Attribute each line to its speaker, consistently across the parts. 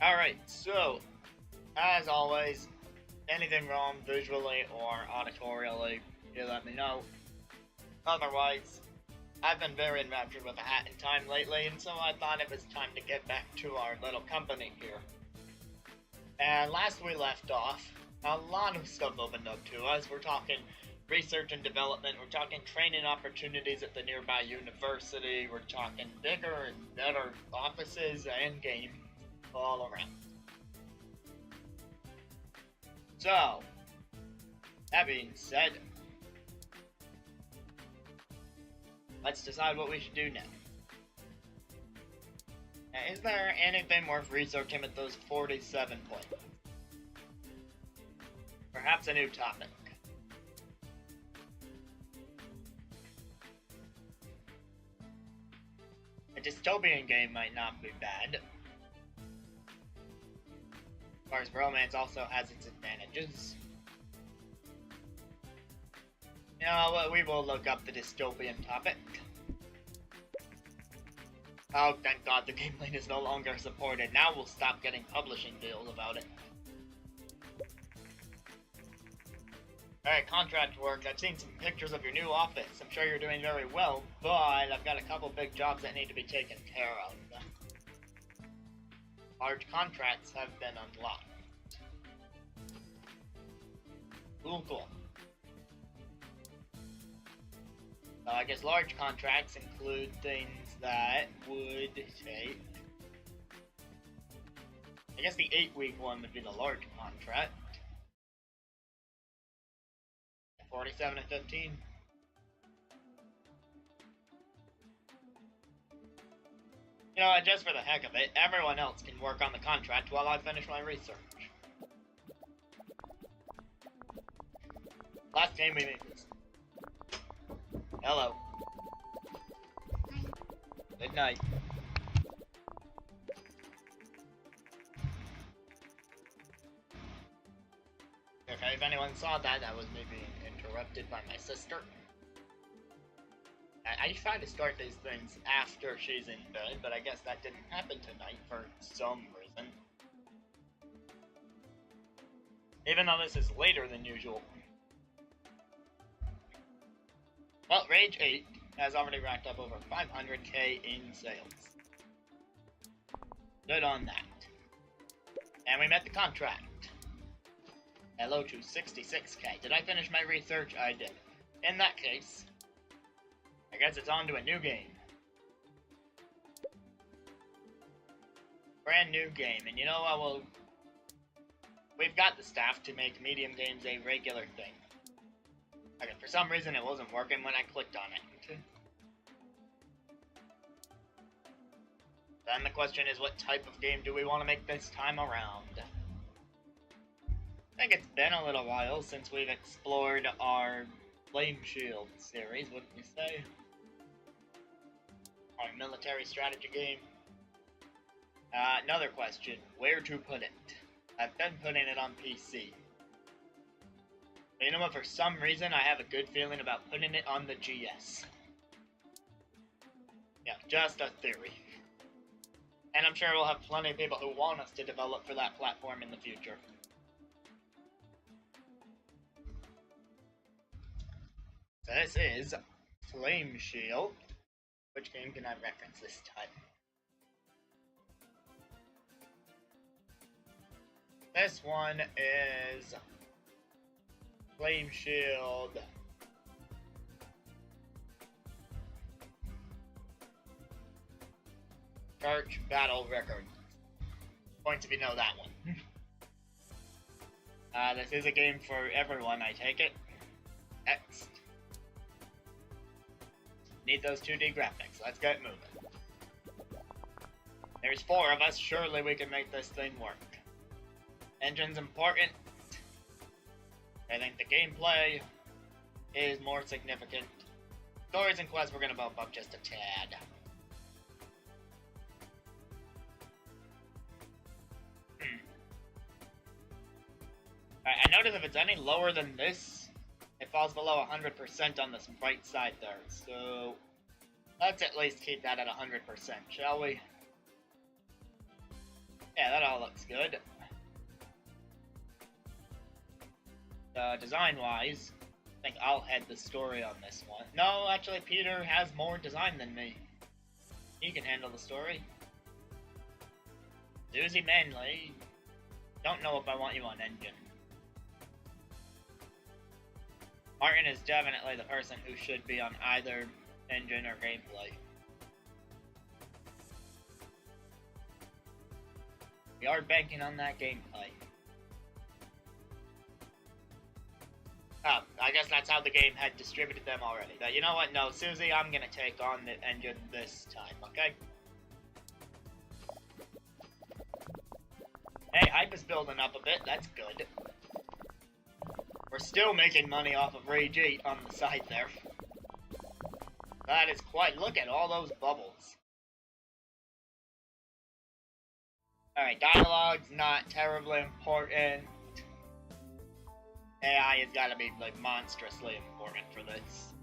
Speaker 1: Alright, so, as always, anything wrong visually or auditorially, you let me know. Otherwise, I've been very enraptured with A Hat in Time lately, and so I thought it was time to get back to our little company here. And last we left off, a lot of stuff opened up to us. We're talking research and development, we're talking training opportunities at the nearby university, we're talking bigger and better offices and games all around. So, that being said, let's decide what we should do now. Now, is there anything worth researching at those 47 points? Perhaps a new topic. A dystopian game might not be bad. As far as romance also has its advantages. You know, we will look up the dystopian topic. Oh, thank God the game lane is no longer supported. Now we'll stop getting publishing deals about it. Alright, contract work. I've seen some pictures of your new office. I'm sure you're doing very well, but I've got a couple big jobs that need to be taken care of. Large contracts have been unlocked. Cool. I guess large contracts include things that would take... I guess the 8-week one would be the large contract. 47 and 15. You know, just for the heck of it, everyone else can work on the contract while I finish my research. Last game we made this. Hello. Good night. Okay, if anyone saw that, that was me being interrupted by my sister. I try to start these things after she's in bed, but I guess that didn't happen tonight for some reason. Even though this is later than usual. Well, Rage 8 has already racked up over 500k in sales. Good on that. And we met the contract. Hello to 66k. Did I finish my research? I did. In that case, I guess it's on to a new game. Brand new game, and you know, we've got the staff to make medium games a regular thing. Okay, for some reason it wasn't working when I clicked on it. Then the question is, what type of game do we want to make this time around? I think it's been a little while since we've explored our Flame Shield series, wouldn't you say? Our military strategy game. Another question, where to put it? I've been putting it on PC. But you know what, for some reason I have a good feeling about putting it on the GS. Yeah, just a theory. And I'm sure we'll have plenty of people who want us to develop for that platform in the future. So this is Flame Shield. Which game can I reference this time? This one is Flame Shield. Church Battle Record. Points if you know that one. This is a game for everyone, I take it. Next. Need those 2D graphics. Let's get moving. There's 4 of us. Surely we can make this thing work. Engine's important. I think the gameplay is more significant. Stories and quests we're gonna bump up just a tad. Alright, I notice if it's any lower than this, it falls below 100% on this right side there. So let's at least keep that at 100%, shall we? Yeah, that all looks good. Design-wise, I think I'll head the story on this one. No, actually, Peter has more design than me. He can handle the story. Susie Manley. Don't know if I want you on engine. Martin is definitely the person who should be on either engine or gameplay. We are banking on that gameplay. Oh, I guess that's how the game had distributed them already. But you know what? No, Susie, I'm gonna take on the engine this time, okay? Hey, hype is building up a bit. That's good. We're still making money off of Rage 8 on the side there. That is quite... Look at all those bubbles. Alright, dialogue's not terribly important. AI has gotta be, like, monstrously important for this.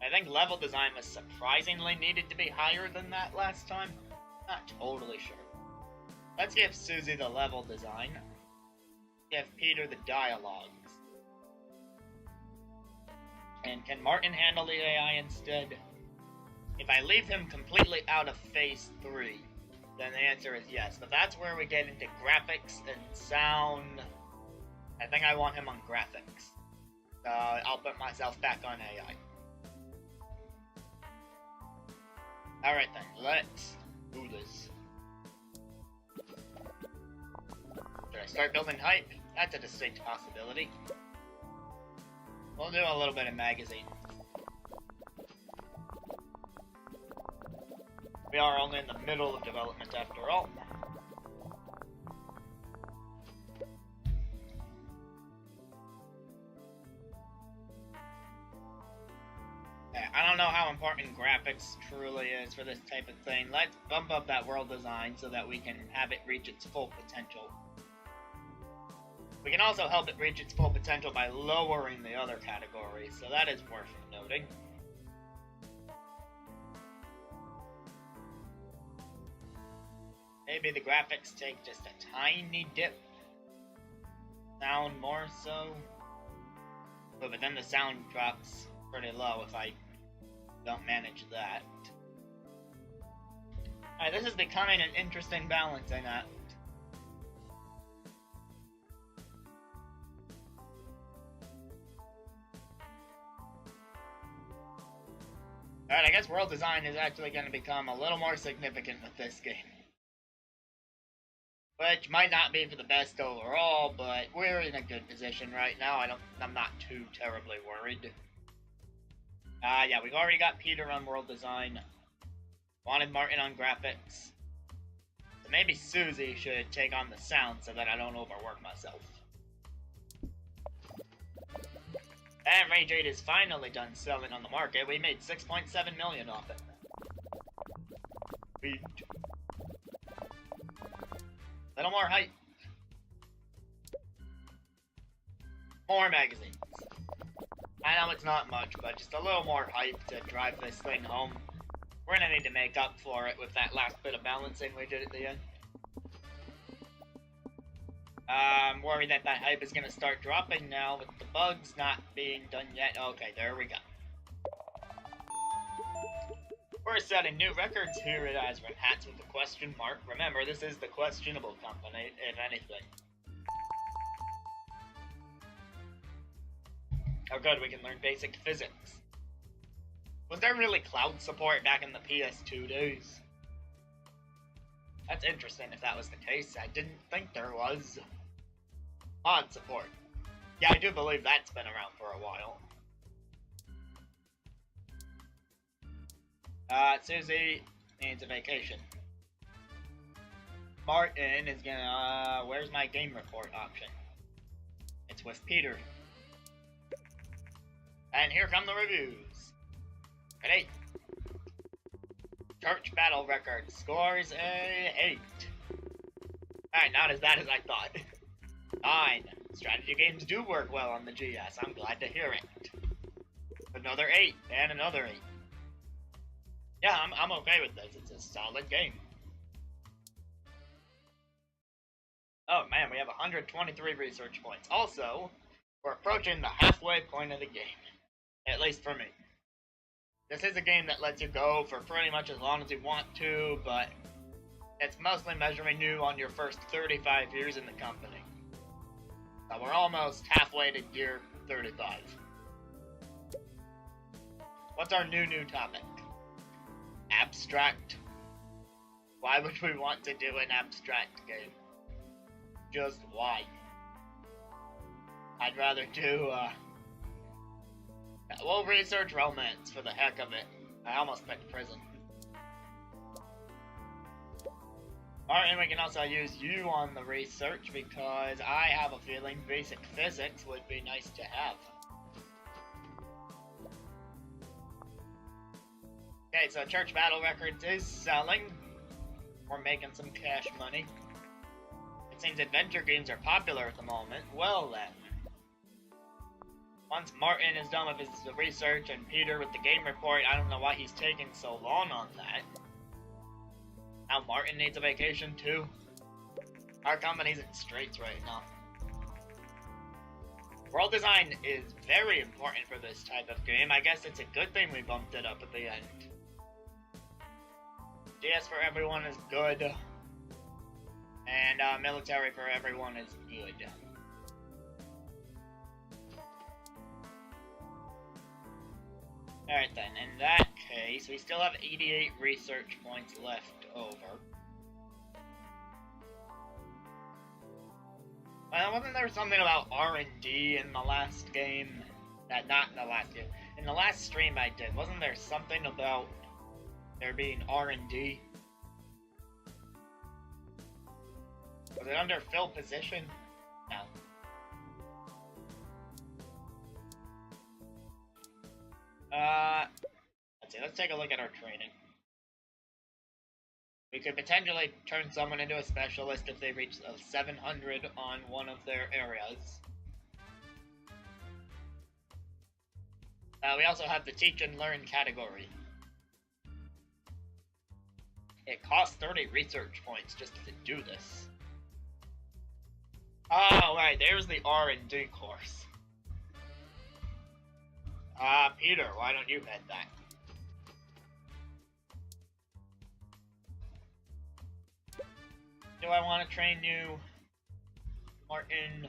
Speaker 1: I think level design was surprisingly needed to be higher than that last time. Not totally sure. Let's give Susie the level design. Give Peter the dialogues. And can Martin handle the AI instead? If I leave him completely out of Phase 3, then the answer is yes. But that's where we get into graphics and sound. I think I want him on graphics. I'll put myself back on AI. Alright then, let's do this. Should I start building hype? That's a distinct possibility. We'll do a little bit of magazine. We are only in the middle of development after all. I don't know how important graphics truly is for this type of thing. Let's bump up that world design so that we can have it reach its full potential. We can also help it reach its full potential by lowering the other categories, so that is worth noting. Maybe the graphics take just a tiny dip. Sound more so. Oh, but then the sound drops pretty low if I don't manage that. Alright, this is becoming an interesting balancing act. Alright, I guess world design is actually going to become a little more significant with this game. Which might not be for the best overall, but we're in a good position right now. I'm not too terribly worried. Yeah, we've already got Peter on world design. Wanted Martin on graphics. So maybe Susie should take on the sound so that I don't overwork myself. And Rage 8 is finally done selling on the market. We made 6.7 million off it. Sweet. Little more hype. More magazines. I know it's not much, but just a little more hype to drive this thing home. We're gonna need to make up for it with that last bit of balancing we did at the end. I'm worried that hype is gonna start dropping now with the bugs not being done yet. Okay, there we go. We're setting new records here at Azrin Hats with a question mark. Remember, this is the questionable company, if anything. Oh good, we can learn basic physics. Was there really cloud support back in the PS2 days? That's interesting if that was the case. I didn't think there was. Mod support. Yeah, I do believe that's been around for a while. Susie needs a vacation. Martin is gonna, where's my game report option? It's with Peter. And here come the reviews. At 8. Church battle record scores a 8. Alright, not as bad as I thought. 9. Strategy games do work well on the GS. I'm glad to hear it. Another 8 and another 8. Yeah, I'm okay with this. It's a solid game. Oh man, we have 123 research points. Also, we're approaching the halfway point of the game. At least for me. This is a game that lets you go for pretty much as long as you want to, but it's mostly measuring you on your first 35 years in the company. So we're almost halfway to year 35. What's our new topic? Abstract. Why would we want to do an abstract game? Just why? I'd rather do, we'll research romance for the heck of it. I almost picked prison. Alright, and we can also use you on the research because I have a feeling basic physics would be nice to have. Okay, so Church Battle Records is selling. We're making some cash money. It seems adventure games are popular at the moment. Well then. Once Martin is done with his research and Peter with the game report, I don't know why he's taking so long on that. Now Martin needs a vacation too. Our company's in straits right now. World design is very important for this type of game. I guess it's a good thing we bumped it up at the end. DS for everyone is good. And military for everyone is good. Alright then, in that case, we still have 88 research points left over. Well, wasn't there something about R&D in the last game? Not in the last game. In the last stream I did, wasn't there something about there being R&D? Was it under fill position? No. Let's see, let's take a look at our training. We could potentially turn someone into a specialist if they reach 700 on one of their areas. We also have the teach and learn category. It costs 30 research points just to do this. Oh, right, there's the R&D course. Peter, why don't you head that? Do I want to train you, Martin?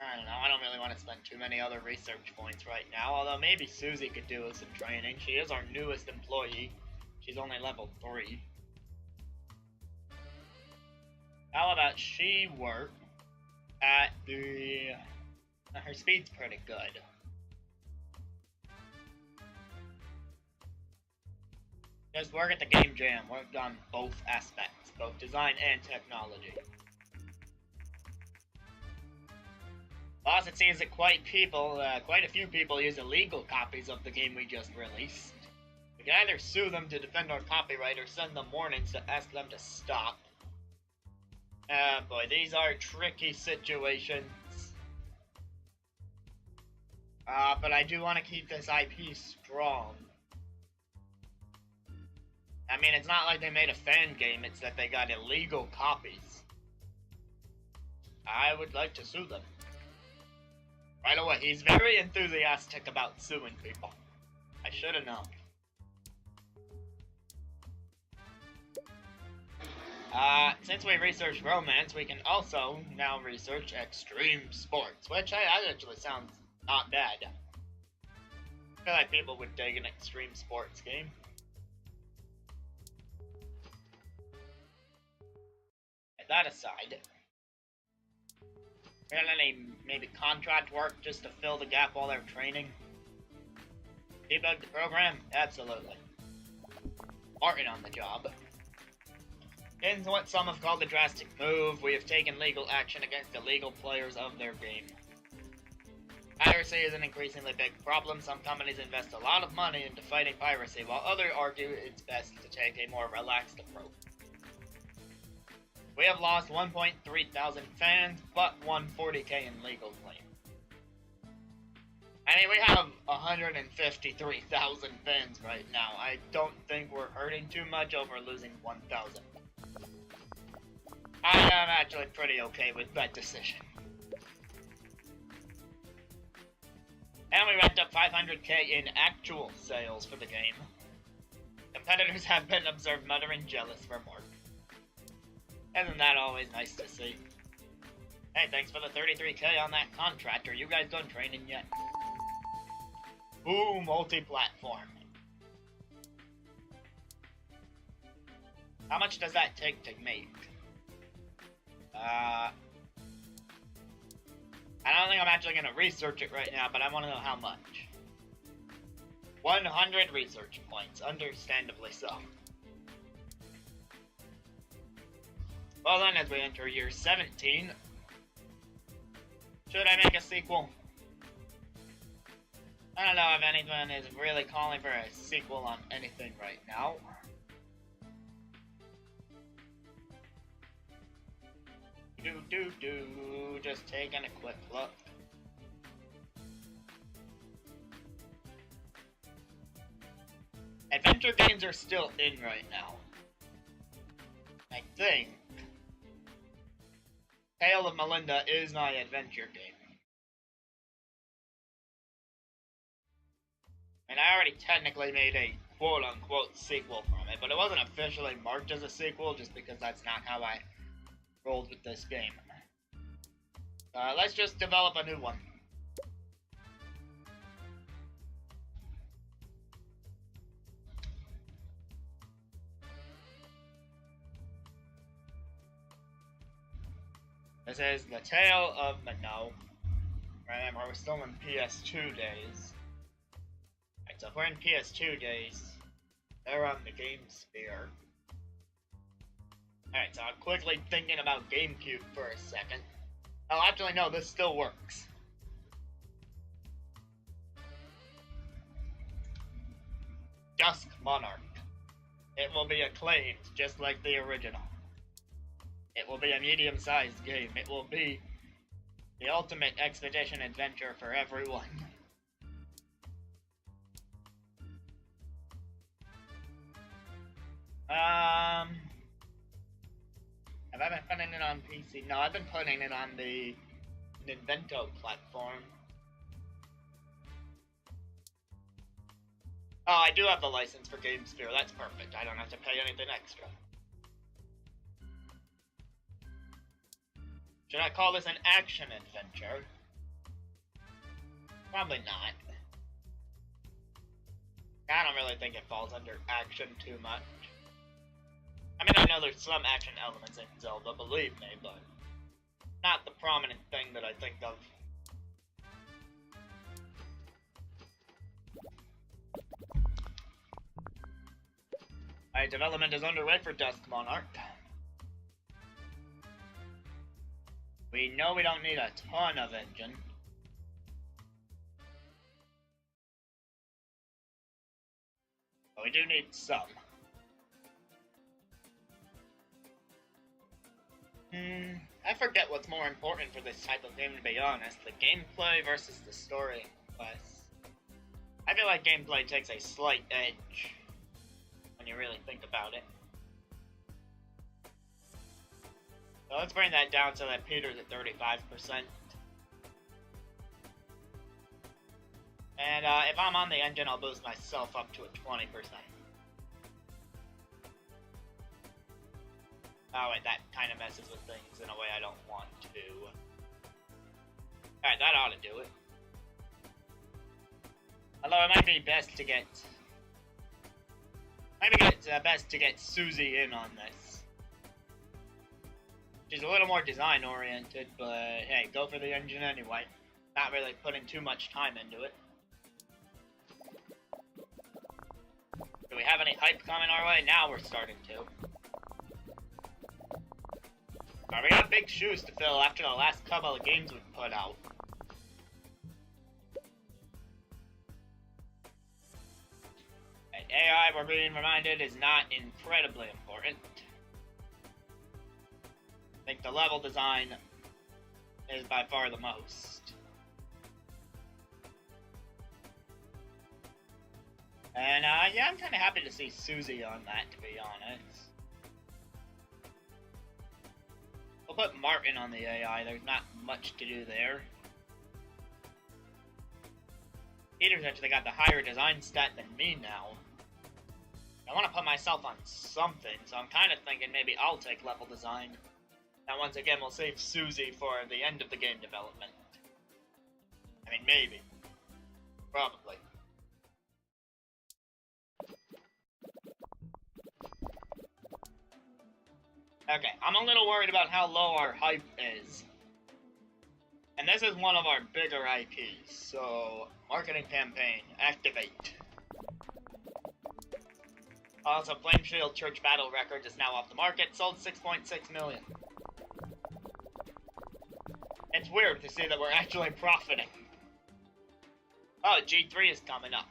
Speaker 1: I don't know, I don't really want to spend too many other research points right now, although maybe Susie could do us some training. She is our newest employee. She's only level 3. How about she work at the... Her speed's pretty good. Just work at the game jam. Worked on both aspects, both design and technology. Plus, it seems that quite a few people use illegal copies of the game we just released. We can either sue them to defend our copyright or send them warnings to ask them to stop. Boy, these are tricky situations. But I do want to keep this IP strong. I mean, it's not like they made a fan game, it's that they got illegal copies. I would like to sue them. Right away, he's very enthusiastic about suing people. I should have known. Since we researched romance, we can also now research extreme sports, which that actually sounds not bad. I feel like people would dig an extreme sports game. That aside, we got any maybe contract work just to fill the gap while they're training? Debug the program? Absolutely. Martin on the job. In what some have called a drastic move, we have taken legal action against illegal players of their game. Piracy is an increasingly big problem. Some companies invest a lot of money into fighting piracy, while others argue it's best to take a more relaxed approach. We have lost 1.3 thousand fans, but won 40k in legal claims. I mean, we have 153,000 fans right now. I don't think we're hurting too much over losing 1,000. I am actually pretty okay with that decision. And we racked up 500k in actual sales for the game. Competitors have been observed muttering jealous for more. Isn't that always nice to see? Hey, thanks for the 33k on that contract. Are you guys done training yet? Ooh, multi-platform. How much does that take to make? I don't think I'm actually going to research it right now, but I want to know how much. 100 research points, understandably so. Well then, as we enter year 17, should I make a sequel? I don't know if anyone is really calling for a sequel on anything right now. Just taking a quick look. Adventure games are still in right now. I think Tale of Melinda is my adventure game. And I already technically made a quote-unquote sequel from it, but it wasn't officially marked as a sequel just because that's not how I rolled with this game. Let's just develop a new one. This is the Tale of No. Remember, we're still in PS2 days. Alright, so if we're in PS2 days, they're on the Game Sphere. Alright, so I'm quickly thinking about GameCube for a second. Oh, actually, no, this still works. Dusk Monarch. It will be acclaimed, just like the original. It will be a medium-sized game. It will be the ultimate expedition adventure for everyone. Have I been putting it on PC? No, I've been putting it on the Nintendo platform. Oh, I do have the license for GameSphere. That's perfect. I don't have to pay anything extra. Should I call this an action adventure? Probably not. I don't really think it falls under action too much. I mean, I know there's some action elements in Zelda, believe me, but not the prominent thing that I think of. Alright, development is underway for Dusk Monarch. We know we don't need a ton of engine. But we do need some. I forget what's more important for this type of game, to be honest. The gameplay versus the story quests. I feel like gameplay takes a slight edge when you really think about it. So let's bring that down so that Peter's at 35%. And if I'm on the engine, I'll boost myself up to a 20%. Oh wait, that kind of messes with things in a way I don't want to. Alright, that ought to do it. Although it might be best to get... best to get Susie in on this. She's a little more design-oriented, but hey, go for the engine anyway. Not really putting too much time into it. Do we have any hype coming our way? Now we're starting to. We got big shoes to fill after the last couple of games we've put out. And AI, we're being reminded, is not incredibly important. I think the level design is by far the most. And yeah, I'm kind of happy to see Susie on that, to be honest. We'll put Martin on the AI. There's not much to do there. Peter's actually got the higher design stat than me now. I want to put myself on something, so I'm kind of thinking maybe I'll take level design. Now, once again, we'll save Susie for the end of the game development. I mean, maybe. Probably. Okay, I'm a little worried about how low our hype is. And this is one of our bigger IPs, so marketing campaign, activate. Also, Flame Shield Church Battle Records is now off the market, sold 6.6 million. It's weird to see that we're actually profiting. Oh, G3 is coming up.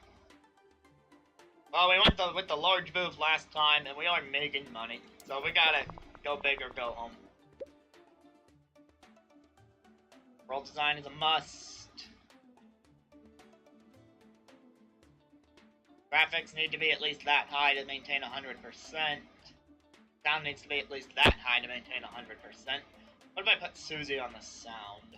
Speaker 1: Well, we went with the large booth last time, and we are making money, so we gotta go big or go home. World design is a must. Graphics need to be at least that high to maintain 100%. Sound needs to be at least that high to maintain 100%. What if I put Susie on the sound?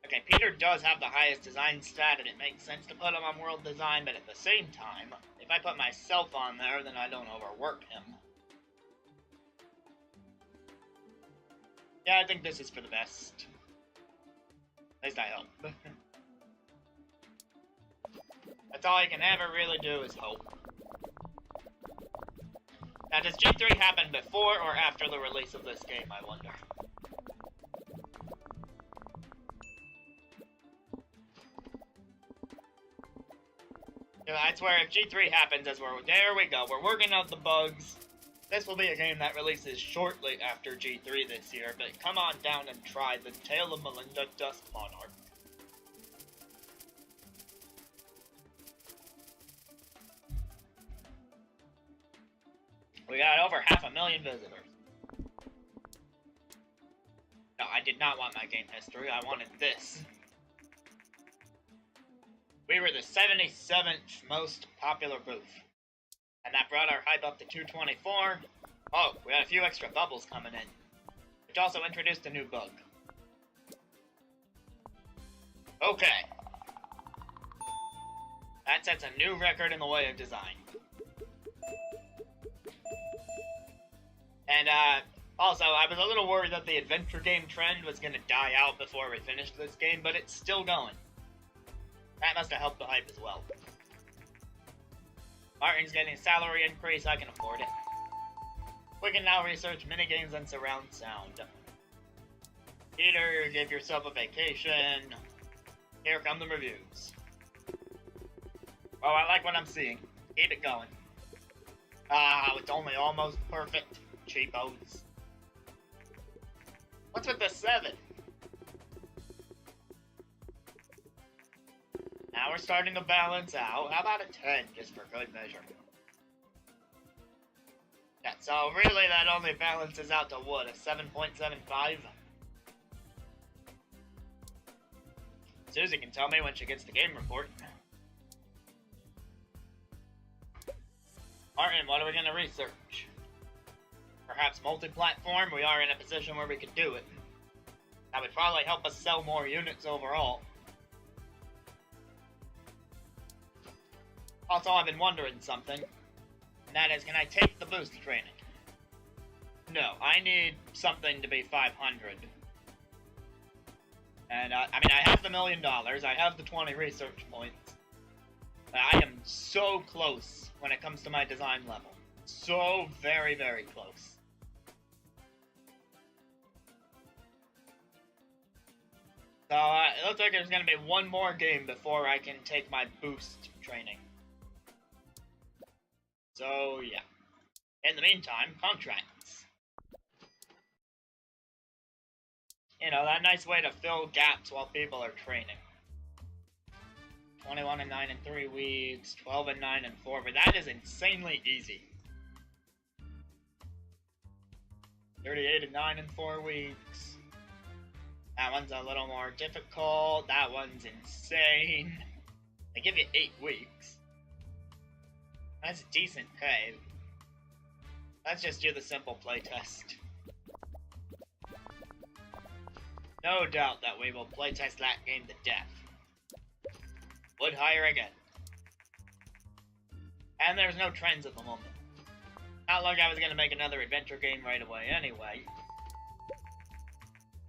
Speaker 1: Okay, Peter does have the highest design stat, and it makes sense to put him on world design, but at the same time, if I put myself on there, then I don't overwork him. Yeah, I think this is for the best. At least I hope. That's all I can ever really do is hope. Now, does G3 happen before or after the release of this game, I wonder? Yeah, I swear, if G3 happens as there we go, we're working out the bugs. This will be a game that releases shortly after G3 this year, but come on down and try The Tale of Melinda Dusk Monarch. We got over 500,000 visitors. No, I did not want my game history, I wanted this. We were the 77th most popular booth. And that brought our hype up to 224. Oh, we had a few extra bubbles coming in. Which also introduced a new bug. Okay. That sets a new record in the way of design. And, also, I was a little worried that the adventure game trend was gonna die out before we finished this game, but it's still going. That must have helped the hype as well. Martin's getting a salary increase, I can afford it. We can now research minigames and surround sound. Peter, give yourself a vacation. Here come the reviews. Oh, I like what I'm seeing. Keep it going. Ah, it's only almost perfect. Cheapos. What's with the 7? Now we're starting to balance out. How about a 10, just for good measure? Yeah, so really that only balances out to what, a 7.75? Susie can tell me when she gets the game report. Martin, what are we going to research? Perhaps multi-platform? We are in a position where we could do it. That would probably help us sell more units overall. Also, I've been wondering something, and that is, can I take the boost training? No, I need something to be 500. And, I mean, I have the $1 million, I have the 20 research points. I am so close when it comes to my design level. So very, very close. So, it looks like there's gonna be one more game before I can take my boost training. So, yeah. In the meantime, contracts. You know, that nice way to fill gaps while people are training. 21 and 9 in 3 weeks, 12 and 9 in 4, but that is insanely easy. 38 and 9 in 4 weeks. That one's a little more difficult. That one's insane. They give you 8 weeks. That's decent pay. Let's just do the simple playtest. No doubt that we will playtest that game to death. Would hire again. And there's no trends at the moment. Not like I was gonna make another adventure game right away anyway.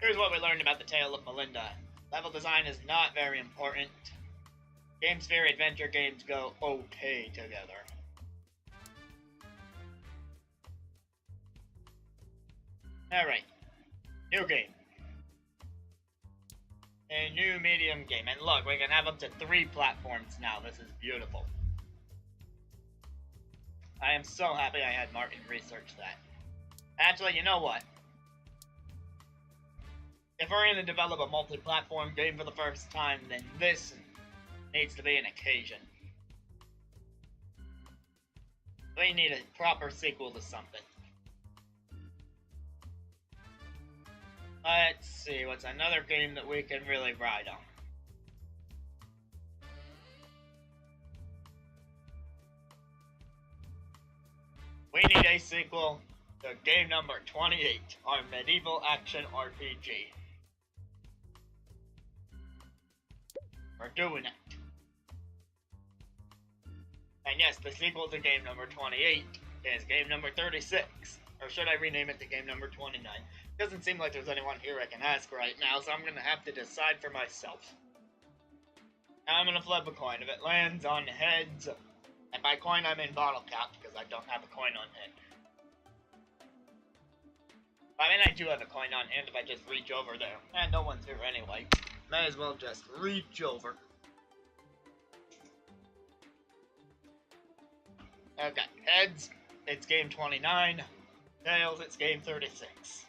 Speaker 1: Here's what we learned about the Tale of Melinda. Level design is not very important. GameSphere adventure games go okay together. Alright. New game. A new medium game. And look, we can have up to 3 platforms now. This is beautiful. I am so happy I had Martin research that. Actually, you know what? If we're going to develop a multi-platform game for the first time, then this needs to be an occasion. We need a proper sequel to something. Let's see, what's another game that we can really ride on? We need a sequel to game number 28, our medieval action RPG. We're doing it. And yes, the sequel to game number 28 is game number 36. Or should I rename it to game number 29? Doesn't seem like there's anyone here I can ask right now, so I'm going to have to decide for myself. Now I'm going to flip a coin. If it lands on heads, and by coin I mean bottle cap, because I don't have a coin on hand. I mean, I do have a coin on hand if I just reach over there. And no one's here anyway. May as well just reach over. Okay, heads, it's game 29. Tails, it's game 36.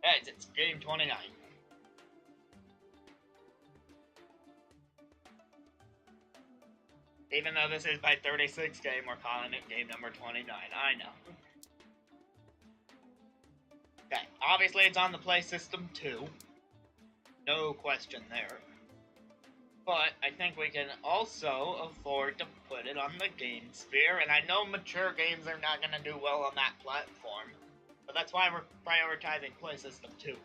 Speaker 1: Heads, it's game 29. Even though this is my 36th game, we're calling it game number 29. I know. Okay, obviously it's on the play system too. No question there. But I think we can also afford to put it on the GameSphere, and I know mature games are not going to do well on that platform, but that's why we're prioritizing play system too.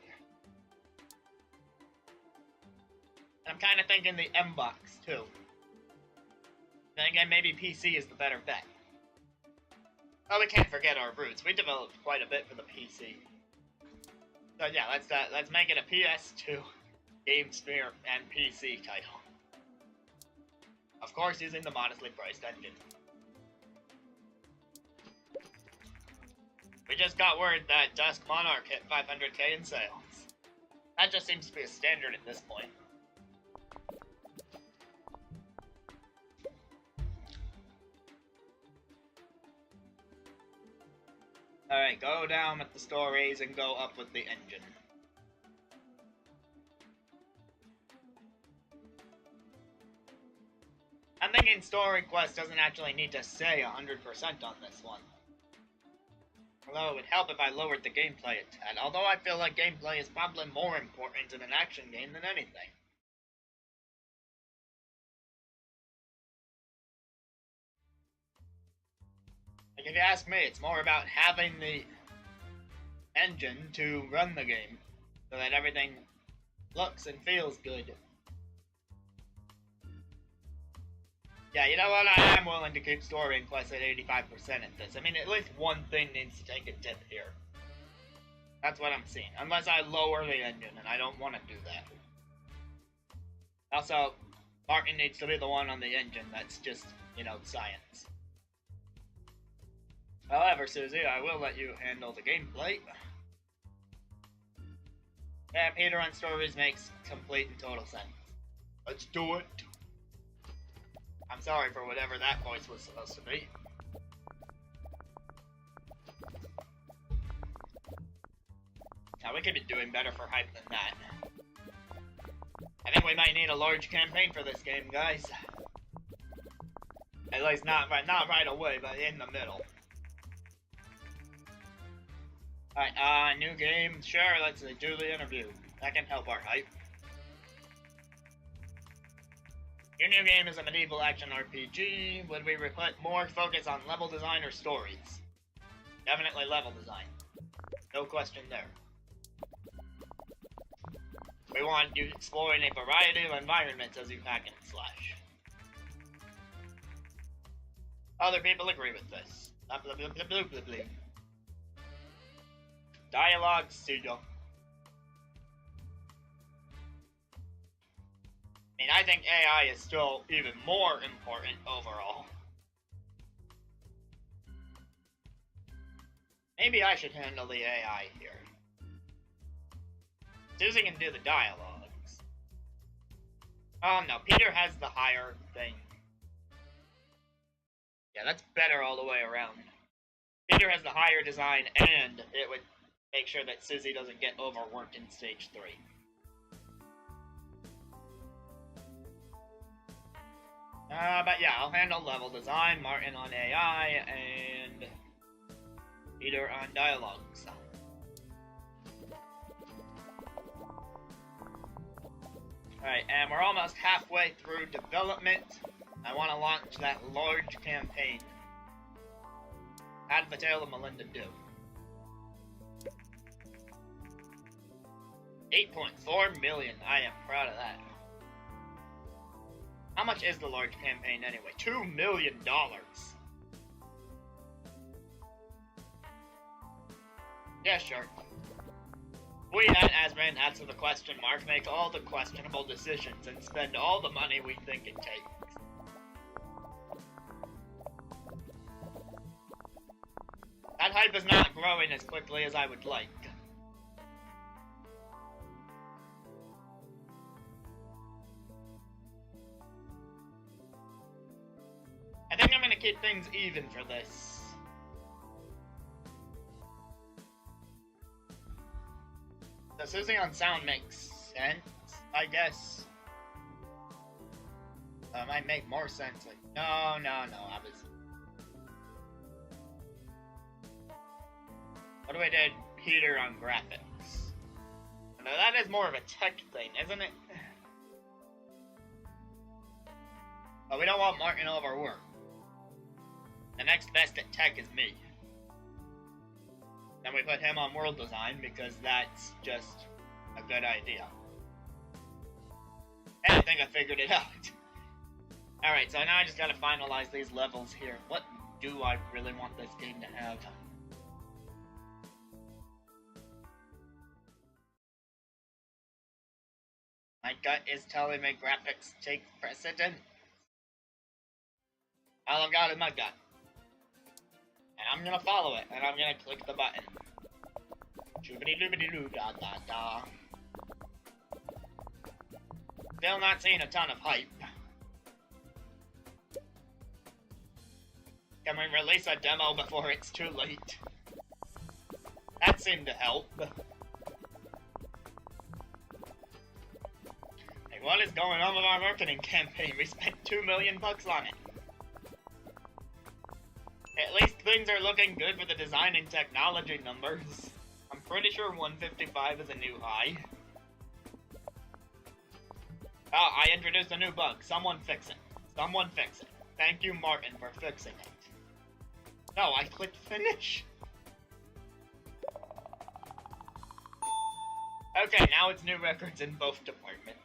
Speaker 1: And I'm kind of thinking the M-Box too. Then again, maybe PC is the better bet. Oh, we can't forget our roots. We developed quite a bit for the PC. So yeah, let's make it a PS2, GameSphere, and PC title. Of course, using the modestly priced engine. We just got word that Dusk Monarch hit 500k in sales. That just seems to be a standard at this point. Alright, go down with the stories and go up with the engine. I'm thinking Story Quest doesn't actually need to say 100% on this one. Although it would help if I lowered the gameplay a tad, although I feel like gameplay is probably more important in an action game than anything. Like, if you ask me, it's more about having the engine to run the game, so that everything looks and feels good. Yeah, you know what, I am willing to keep Story and Quest at 85% at this. I mean, at least one thing needs to take a dip here. That's what I'm seeing. Unless I lower the engine, and I don't want to do that. Also, Martin needs to be the one on the engine. That's just, you know, science. However, Susie, I will let you handle the gameplay. Yeah, Peter on stories makes complete and total sense. Let's do it. I'm sorry for whatever that voice was supposed to be. Now, we could be doing better for hype than that. I think we might need a large campaign for this game, guys. At least not right away, but in the middle. Alright, new game. Sure, let's do the interview. That can help our hype. Your new game is a medieval action RPG. Would we put more focus on level design or stories? Definitely level design. No question there. We want you exploring a variety of environments as you hack and slash. Other people agree with this. Blah, blah, blah, blah, blah, blah, blah. Dialogue, pseudo. I mean, I think AI is still even more important overall. Maybe I should handle the AI here. Susie can do the dialogues. Oh no, Peter has the higher thing. Yeah, that's better all the way around. Peter has the higher design, and it would make sure that Susie doesn't get overworked in stage 3. But yeah, I'll handle level design, Martin on AI, and Peter on dialogues. Alright, and we're almost halfway through development. I want to launch that large campaign. How did the Tale of Melinda do? 8.4 million. I am proud of that. How much is the large campaign anyway? $2 million. Yeah, sure. We at Asman answer the question mark, make all the questionable decisions, and spend all the money we think it takes. That hype is not growing as quickly as I would like. I think I'm gonna keep things even for this. The Susie on sound makes sense, I guess. Might make more sense. Like, no, obviously. What do we do, Peter on graphics? No, that is more of a tech thing, isn't it? But we don't want Martin overworked. The next best at tech is me. Then we put him on world design because that's just a good idea. And I think I figured it out. Alright, so now I just gotta finalize these levels here. What do I really want this game to have? My gut is telling me graphics take precedent. All I've got is my gut. And I'm gonna follow it, and I'm gonna click the button. Choobity-doobity-doo da da da. Still not seeing a ton of hype. Can we release a demo before it's too late? That seemed to help. Hey, what is going on with our marketing campaign? We spent $2 million on it. At least things are looking good for the design and technology numbers. I'm pretty sure 155 is a new high. Oh, I introduced a new bug. Someone fix it. Someone fix it. Thank you, Martin, for fixing it. No, I clicked finish. Okay, now it's new records in both departments.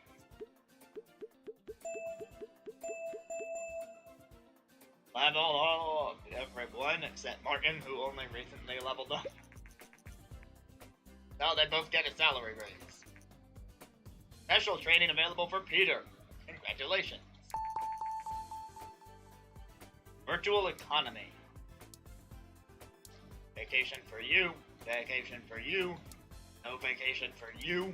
Speaker 1: Level up everyone except Martin, who only recently leveled up. Now they both get a salary raise. Special training available for Peter. Congratulations. Virtual economy. Vacation for you. Vacation for you. No vacation for you.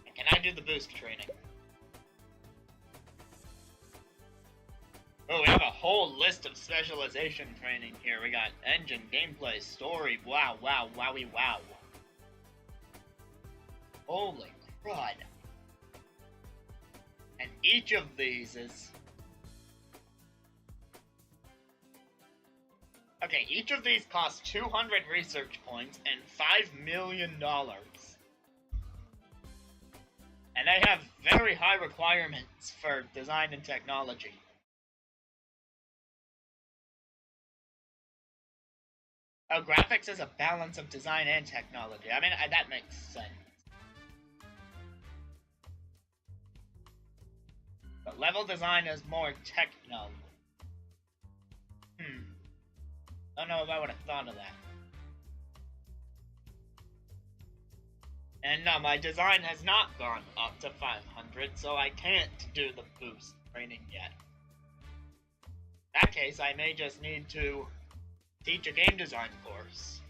Speaker 1: And can I do the boost training? Oh, we have a whole list of specialization training here. We got engine, gameplay, story, wow, wowie, wow. Holy crud. And each of these is... Okay, each of these costs 200 research points and $5 million. And And they have very high requirements for design and technology. Oh, graphics is a balance of design and technology. I mean, that makes sense. But level design is more techno. Don't know if I would have thought of that. And no, my design has not gone up to 500, so I can't do the boost training yet. In that case, I may just need to teach a game design course.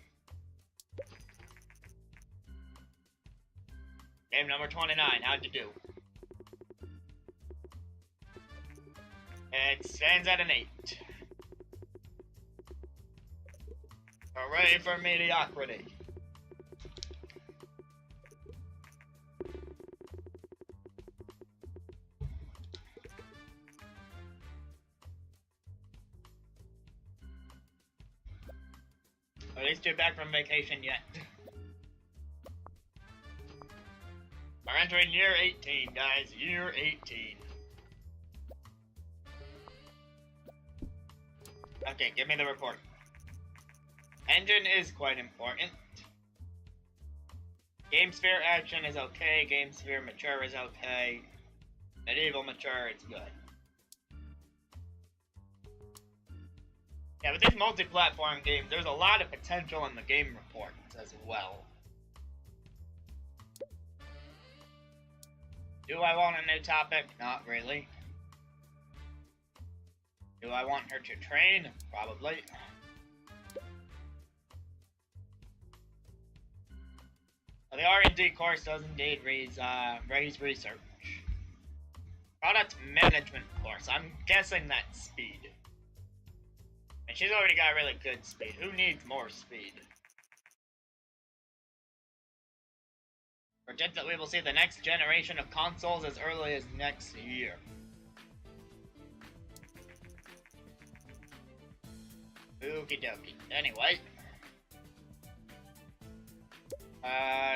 Speaker 1: Game number 29, how'd you do? It stands at an 8. Hooray for mediocrity. At least you're back from vacation yet. We're entering year 18, guys. Year 18. Okay, give me the report. Engine is quite important. GameSphere action is okay. GameSphere mature is okay. Medieval mature, it's good. Yeah, with these multi-platform games, there's a lot of potential in the game reports as well. Do I want a new topic? Not really. Do I want her to train? Probably. Well, the R&D course does indeed raise research. Product management course. I'm guessing that's speed. And she's already got really good speed. Who needs more speed? Project that we will see the next generation of consoles as early as next year. Okie dokie. Anyway.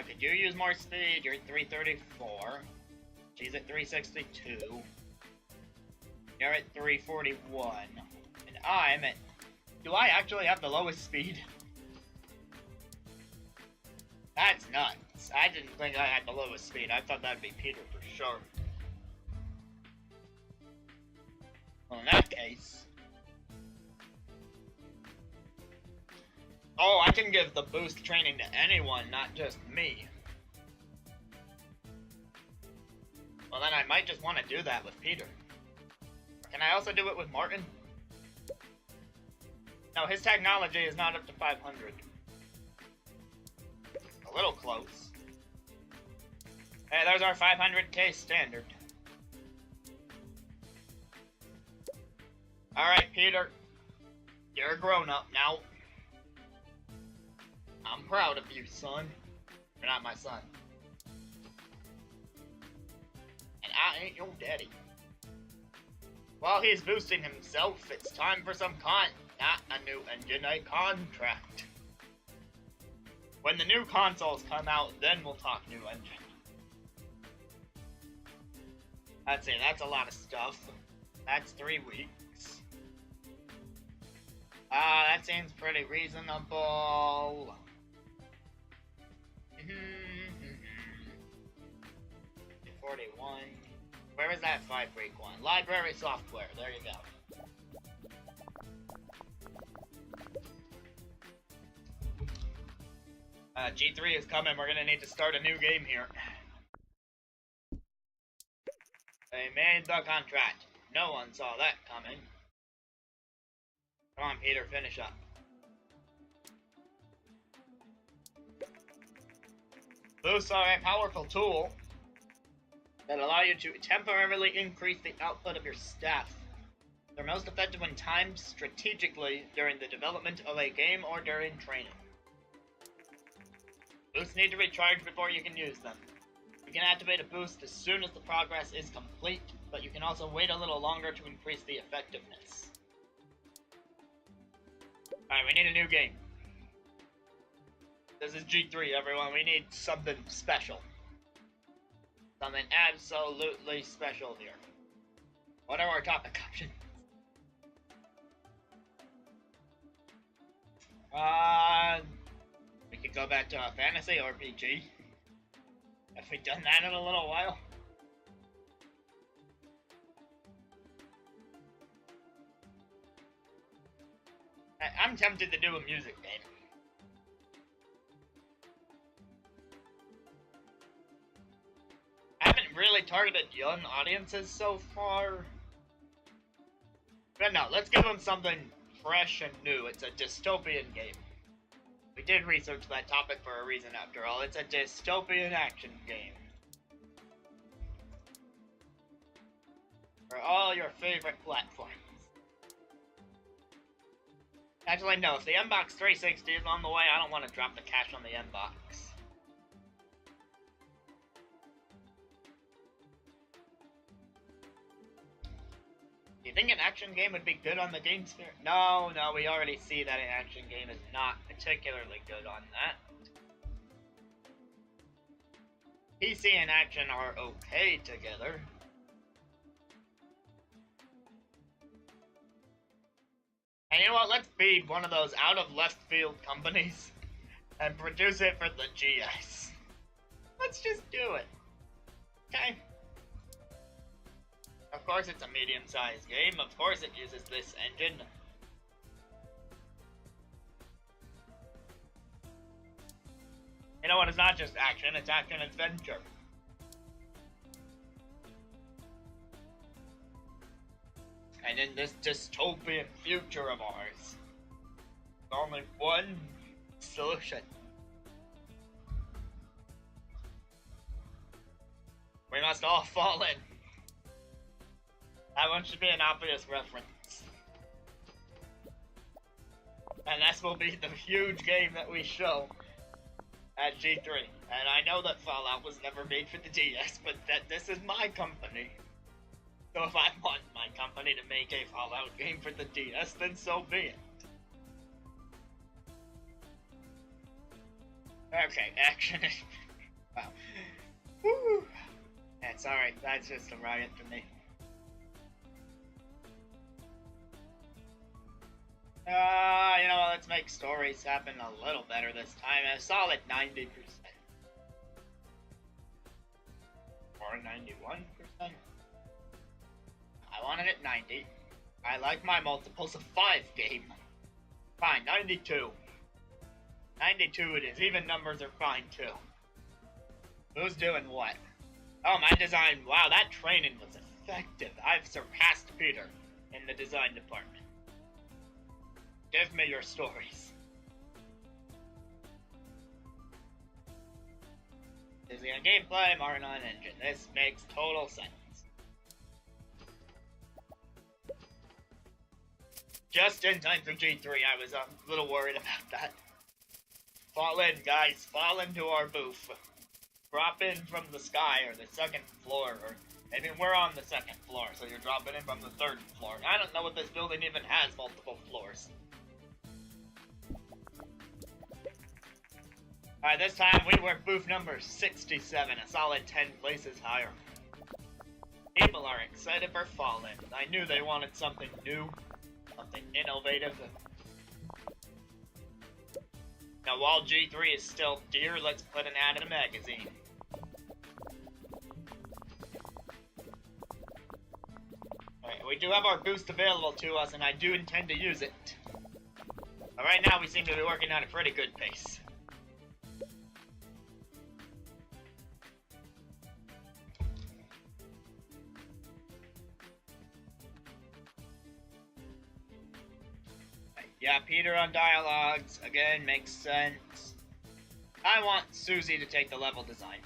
Speaker 1: Could you use more speed? You're at 334. She's at 362. You're at 341. And I'm at... Do I actually have the lowest speed? That's nuts. I didn't think I had the lowest speed. I thought that'd be Peter for sure. Well, in that case... Oh, I can give the boost training to anyone, not just me. Well, then I might just want to do that with Peter. Can I also do it with Martin? No, his technology is not up to 500. A little close. Hey, there's our 500k standard. Alright, Peter. You're a grown-up now. I'm proud of you, son. You're not my son. And I ain't your daddy. While he's boosting himself, it's time for some not a new engine, a contract. When the new consoles come out, then we'll talk new engine. Let's see, that's a lot of stuff. That's 3 weeks. That seems pretty reasonable. 41. Where is that 5-week one? Library software. There you go. G3 is coming. We're gonna need to start a new game here. They made the contract. No one saw that coming. Come on, Peter, finish up. Boosts are a powerful tool that allow you to temporarily increase the output of your staff. They're most effective when timed strategically during the development of a game or during training. Boosts need to recharge before you can use them. You can activate a boost as soon as the progress is complete, but you can also wait a little longer to increase the effectiveness. Alright, we need a new game. This is G3, everyone. We need something special. Something absolutely special here. What are our topic options? We could go back to a fantasy RPG. Have we done that in a little while? I'm tempted to do a music game. I haven't really targeted young audiences so far. But no, let's give them something fresh and new. It's a dystopian game. We did research that topic for a reason after all. It's a dystopian action game. For all your favorite platforms. Actually, no, if the Mbox 360 is on the way, I don't want to drop the cash on the Mbox. Do you think an action game would be good on the Game Sphere? No, we already see that an action game is not particularly good on that. PC and action are okay together. And you know what, let's be one of those out of left field companies and produce it for the GS. Let's just do it. Okay? Of course it's a medium-sized game, of course it uses this engine. You know what, it's not just action, it's action-adventure. And in this dystopian future of ours, there's only one solution. We must all fall in. That one should be an obvious reference. And this will be the huge game that we show at G3. And I know that Fallout was never made for the DS, but that this is my company. So if I want my company to make a Fallout game for the DS, then so be it. Okay, action. Wow. Woo! That's alright, that's just a riot for me. You know what, let's make stories happen a little better this time. A solid 90%. Or 91%. I wanted it 90. I like my multiples of 5 game. Fine, 92. 92 it is. Even numbers are fine too. Who's doing what? Oh, my design. Wow, that training was effective. I've surpassed Peter in the design department. Give me your stories. Disney on gameplay, Martin on engine. This makes total sense. Just in time for G3, I was a little worried about that. Fall in, guys. Fall into our booth. Drop in from the sky or the second floor, or maybe we're on the second floor, so you're dropping in from the third floor. I don't know if this building even has multiple floors. Alright, this time we were booth number 67, a solid 10 places higher. People are excited for Fallen. I knew they wanted something new, something innovative. Now, while G3 is still dear, let's put an ad in a magazine. Alright, we do have our boost available to us, and I do intend to use it. But right now, we seem to be working at a pretty good pace. Yeah, Peter on dialogues, again, makes sense. I want Susie to take the level design.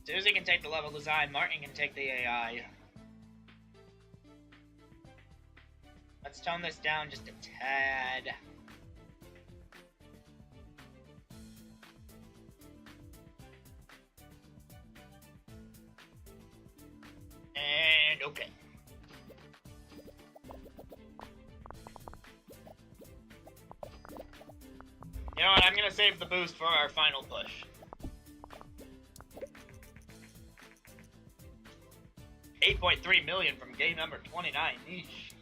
Speaker 1: Susie can take the level design, Martin can take the AI. Let's tone this down just a tad. And okay. You know what, I'm gonna save the boost for our final push. 8.3 million from game number 29. Eesh.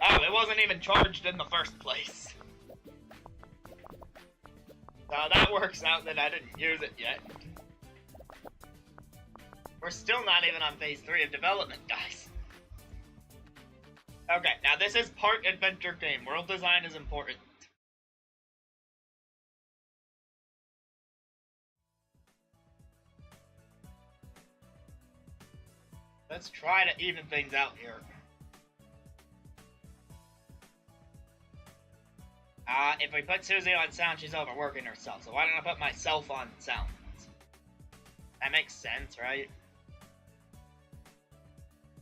Speaker 1: Oh, it wasn't even charged in the first place. So that works out that I didn't use it yet. We're still not even on phase 3 of development, guys. Okay, now this is part adventure game. World design is important. Let's try to even things out here. If we put Susie on sound, she's overworking herself. So why don't I put myself on sound? That makes sense, right?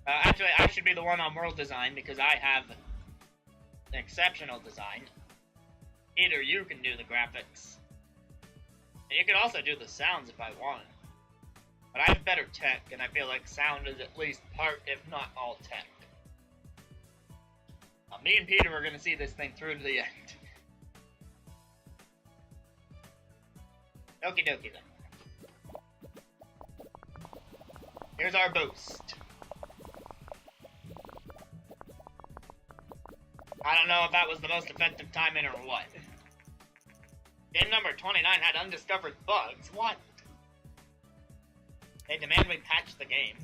Speaker 1: Actually, I should be the one on world design because I have an exceptional design. Either you can do the graphics. And you can also do the sounds if I want. But I have better tech, and I feel like sound is at least part, if not all, tech. Now, me and Peter are going to see this thing through to the end. Okie dokie then. Here's our boost. I don't know if that was the most effective timing or what. Game number 29 had undiscovered bugs. What? They demand we patch the game.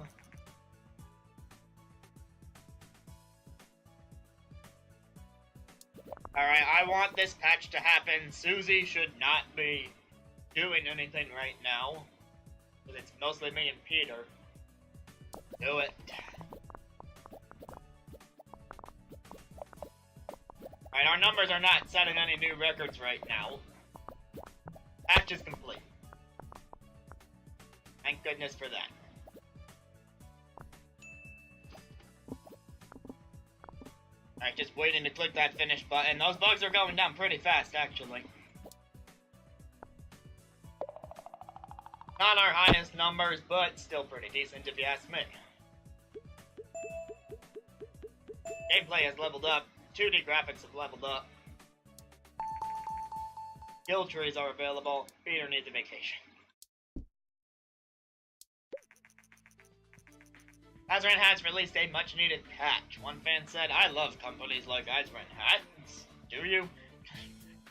Speaker 1: Alright, I want this patch to happen. Susie should not be doing anything right now. But it's mostly me and Peter. Do it. Alright, our numbers are not setting any new records right now. Patch is complete. Thank goodness for that. Alright, just waiting to click that finish button. Those bugs are going down pretty fast, actually. Not our highest numbers, but still pretty decent if you ask me. Gameplay has leveled up. 2D graphics have leveled up. Skill trees are available. Peter needs a vacation. Azran has released a much-needed patch. One fan said, I love companies like Azran Hats. Do you?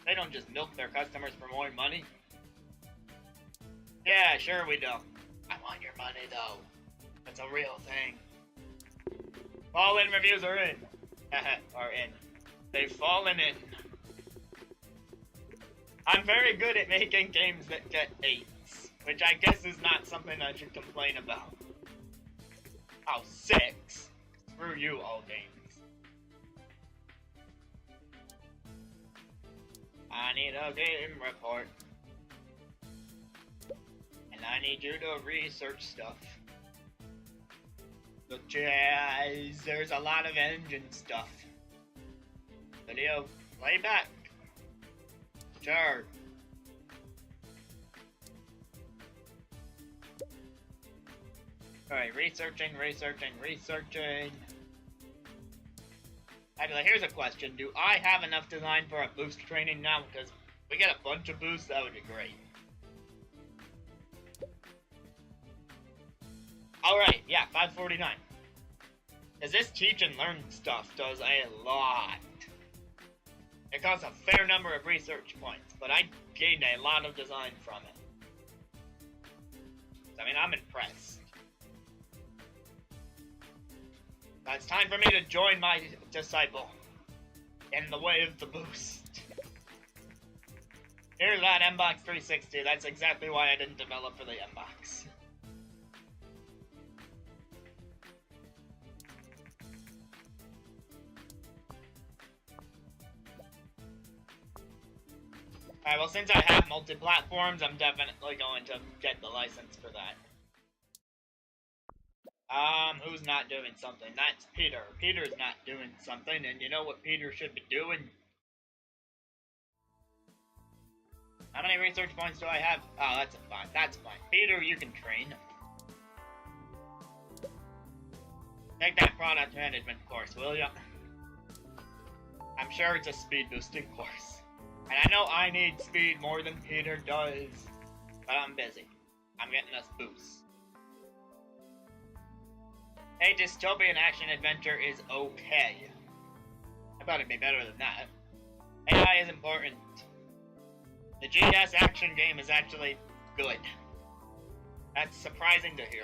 Speaker 1: They don't just milk their customers for more money. Yeah, sure we do. I want your money, though. That's a real thing. Fall-in reviews are in. Are in. They've fallen in. I'm very good at making games that get 8s, which I guess is not something I should complain about. Oh, 6? Screw you, all games. I need a game report. And I need you to research stuff. Such as, there's a lot of engine stuff. Video, playback. Sure. Alright, researching. Actually, here's a question. Do I have enough design for a boost training now? Because if we get a bunch of boosts, that would be great. Alright, yeah, 549. Because this teach and learn stuff does a lot. It costs a fair number of research points, but I gained a lot of design from it. I mean, I'm impressed. Now it's time for me to join my disciple in the way of the boost. Here's that M-Box 360. That's exactly why I didn't develop for the M-Box. Alright, well, since I have multi-platforms, I'm definitely going to get the license for that. Who's not doing something? That's Peter. Peter's not doing something, and you know what Peter should be doing? How many research points do I have? Oh, that's fine. That's fine. Peter, you can train. Take that product management course, will ya? I'm sure it's a speed boosting course. And I know I need speed more than Peter does, but I'm busy. I'm getting us boosts. A dystopian action adventure is okay. I thought it'd be better than that. AI is important. The GS action game is actually good. That's surprising to hear.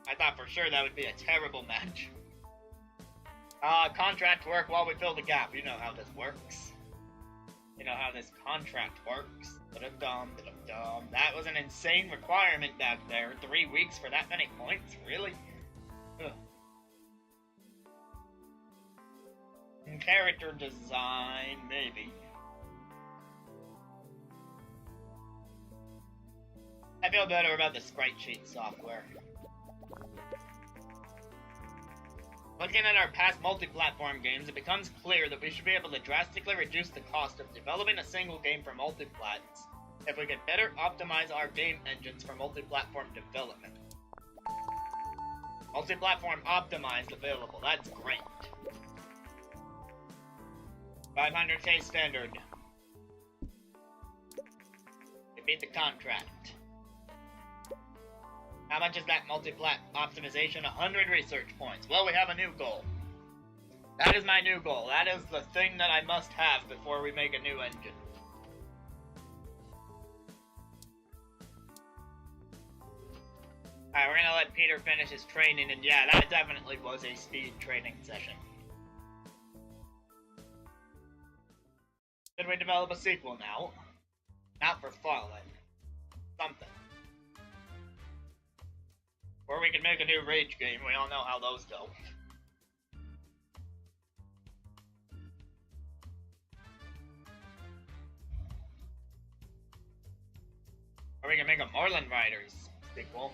Speaker 1: I thought for sure that would be a terrible match. Contract work while we fill the gap. You know how this works. You know how this contract works. Da-dum-dum, da-dum-dum. That was an insane requirement back there. 3 weeks for that many points? Really? Ugh. And character design, maybe. I feel better about the sprite sheet software. Looking at our past multi-platform games, it becomes clear that we should be able to drastically reduce the cost of developing a single game for multi-plats if we could better optimize our game engines for multi-platform development. Multi-platform optimized available, that's great. 500k standard. We beat the contract. How much is that multi-plat optimization? 100 research points. Well, we have a new goal. That is my new goal. That is the thing that I must have before we make a new engine. Alright, we're gonna let Peter finish his training, and yeah, that definitely was a speed training session. Should we develop a sequel now? Not for Fallen. Something. Or we can make a new Rage game, we all know how those go. Or we can make a Moreland Riders sequel.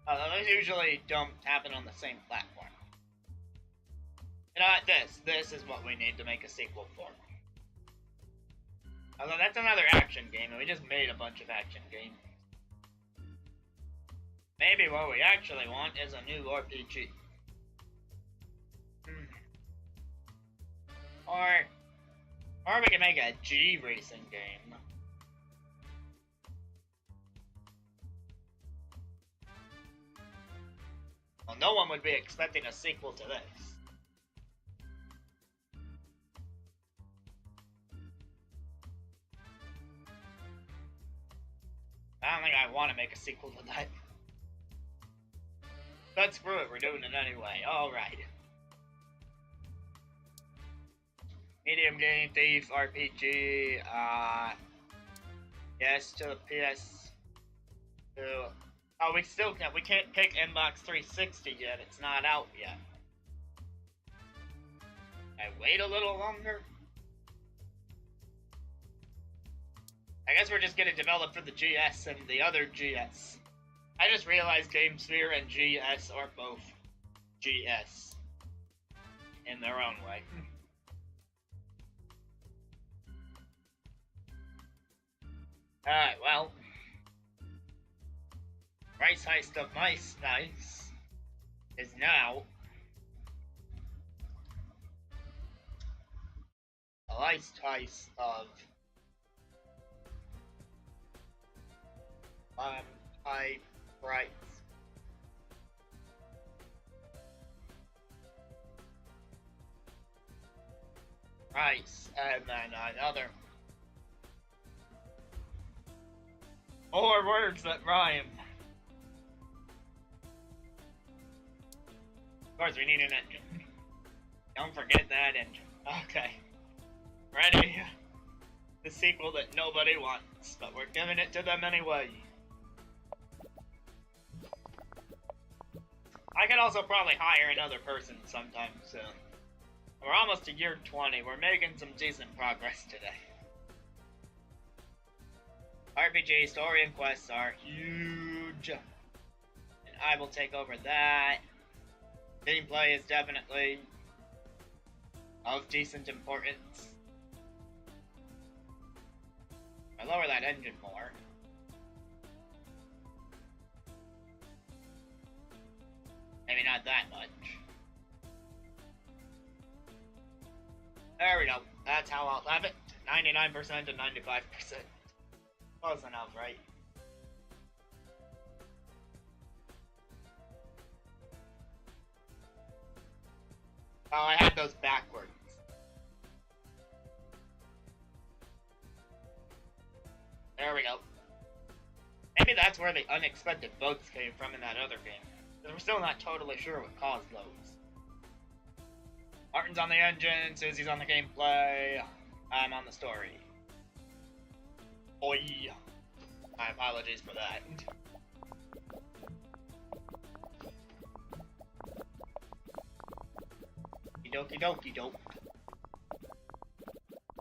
Speaker 1: Those usually don't happen on the same platform. You know what, this is what we need to make a sequel for. Although that's another action game, and we just made a bunch of action games. Maybe what we actually want is a new RPG. Or we can make a G racing game. Well, no one would be expecting a sequel to this. I don't think I want to make a sequel to that. But screw it, we're doing it anyway. Alright. Medium game, Thief, RPG, yes to the PS2. Oh, we can't pick Inbox 360 yet, it's not out yet. I wait a little longer? I guess we're just gonna develop for the GS and the other GS. I just realized GameSphere and GS are both GS in their own way. Alright, well. Rice Heist of Mice Nice is now a Rice Heist of high price. Rice, and then another. 4 words that rhyme. Of course, we need an engine. Don't forget that engine. Okay. Ready? The sequel that nobody wants, but we're giving it to them anyway. I could also probably hire another person sometime soon. We're almost to year 20. We're making some decent progress today. RPG, story, and quests are huge. And I will take over that. Gameplay is definitely of decent importance. I lower that engine more. Maybe not that much. There we go. That's how I'll have it. 99% to 95%. Close enough, right? Oh, I had those backwards. There we go. Maybe that's where the unexpected bugs came from in that other game. Because we're still not totally sure what caused those. Martin's on the engine, Susie's on the gameplay, I'm on the story. Oi. My apologies for that. Dokie dokie doke.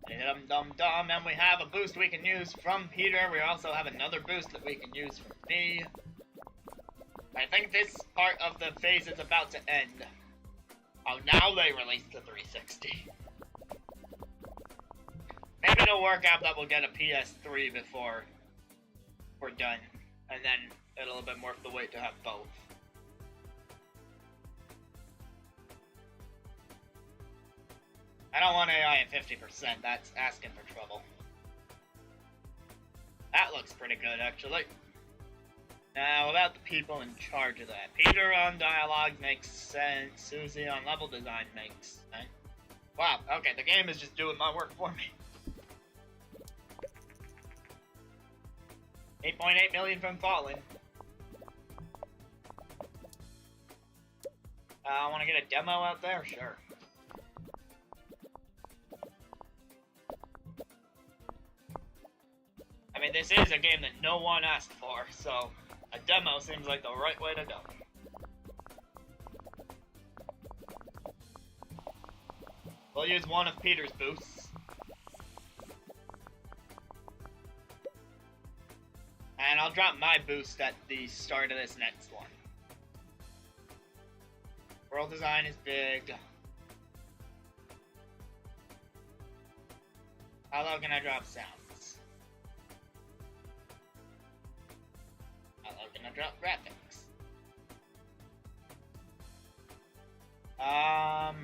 Speaker 1: Dum-dum-dum, and we have a boost we can use from Peter. We also have another boost that we can use from me. I think this part of the phase is about to end. Oh, now they released the 360. Maybe it'll work out that we'll get a PS3 before we're done. And then it'll have been worth the wait to have both. I don't want AI at 50%, that's asking for trouble. That looks pretty good, actually. Now, about the people in charge of that. Peter on dialogue makes sense. Susie on level design makes sense. Wow, okay, the game is just doing my work for me. 8.8 million from Fallen. I want to get a demo out there? Sure. I mean, this is a game that no one asked for, so a demo seems like the right way to go. We'll use one of Peter's boosts. And I'll drop my boost at the start of this next one. World design is big. How low can I drop sounds? How low can I drop graphics?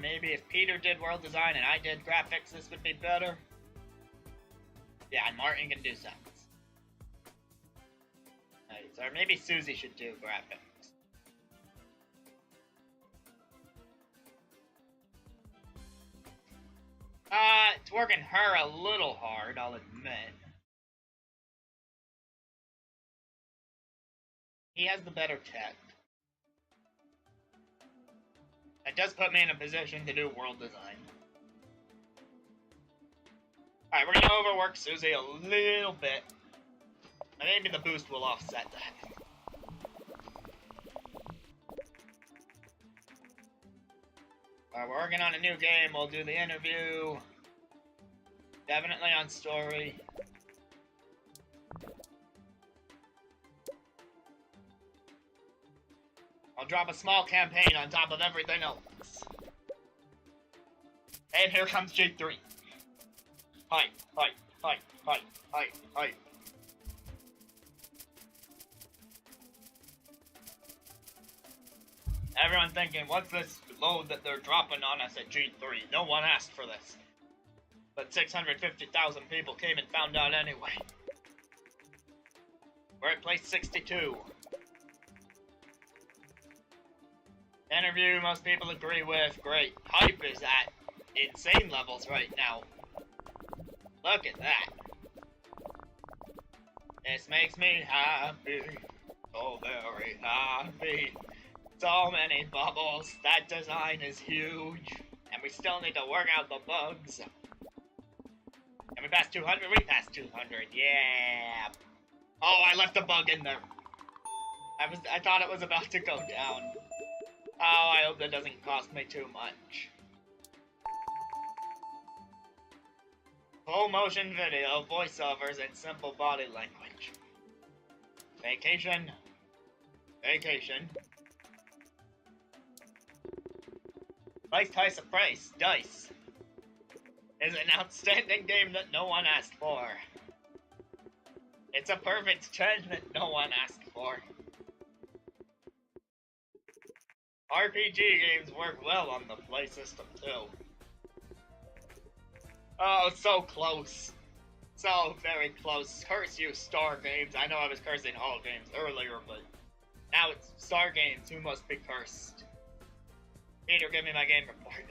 Speaker 1: Maybe if Peter did world design and I did graphics, this would be better. Yeah, and Martin can do sounds. Nice. Or maybe Susie should do graphics. It's working her a little hard, I'll admit. He has the better tech. It does put me in a position to do world design. Alright, we're gonna overwork Susie a little bit. And maybe the boost will offset that. Alright, we're working on a new game. We'll do the interview. Definitely on story. I'll drop a small campaign on top of everything else. And here comes G3. Hi, hi, hi, hi, hi, hi. Everyone thinking, what's this load that they're dropping on us at G3? No one asked for this. But 650,000 people came and found out anyway. We're at place 62. Interview most people agree with. Great. Hype is at insane levels right now. Look at that. This makes me happy. So very happy. So many bubbles. That design is huge. And we still need to work out the bugs. And we passed 200? We passed 200. Yeah. Oh, I left a bug in there. I thought it was about to go down. Oh, I hope that doesn't cost me too much. Full motion video, voiceovers, and simple body language. Vacation. Vacation. Slice, dice, a price. Dice. Is an outstanding game that no one asked for. It's a perfect 10 that no one asked for. RPG games work well on the play system too. Oh, so close. So very close. Curse you, Star Games. I know I was cursing all games earlier, but now it's Star Games who must be cursed. Peter, give me my game report.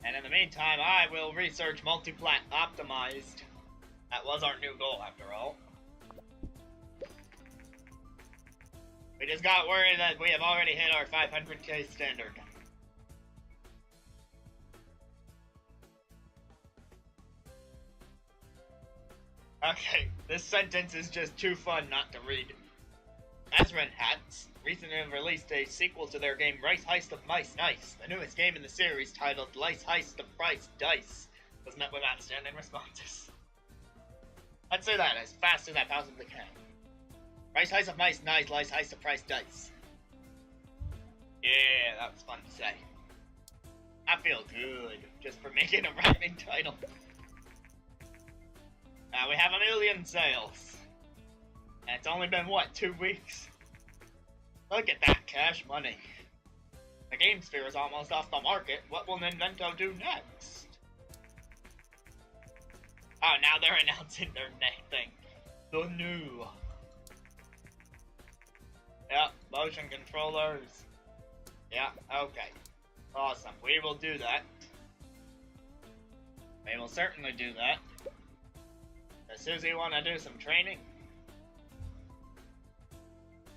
Speaker 1: And in the meantime, I will research multi-plat optimized. That was our new goal, after all. We just got worried that we have already hit our 500k standard. Okay, this sentence is just too fun not to read. Azren Hats recently released a sequel to their game Rice Heist of Mice Nice. The newest game in the series, titled Lice Heist of Price Dice, was met with outstanding responses. Let's say that as fast as I possibly can. Rice Heist of Mice Nice, Lice Heist of Price Dice. Yeah, that was fun to say. I feel good just for making a rhyming title. Now we have 1 million sales. And it's only been, what, 2 weeks? Look at that cash money. The Game Sphere is almost off the market. What will Nintendo do next? Oh, now they're announcing their next thing. The new. Yep, motion controllers. Yeah, okay. Awesome. We will do that. We will certainly do that. Does Susie want to do some training?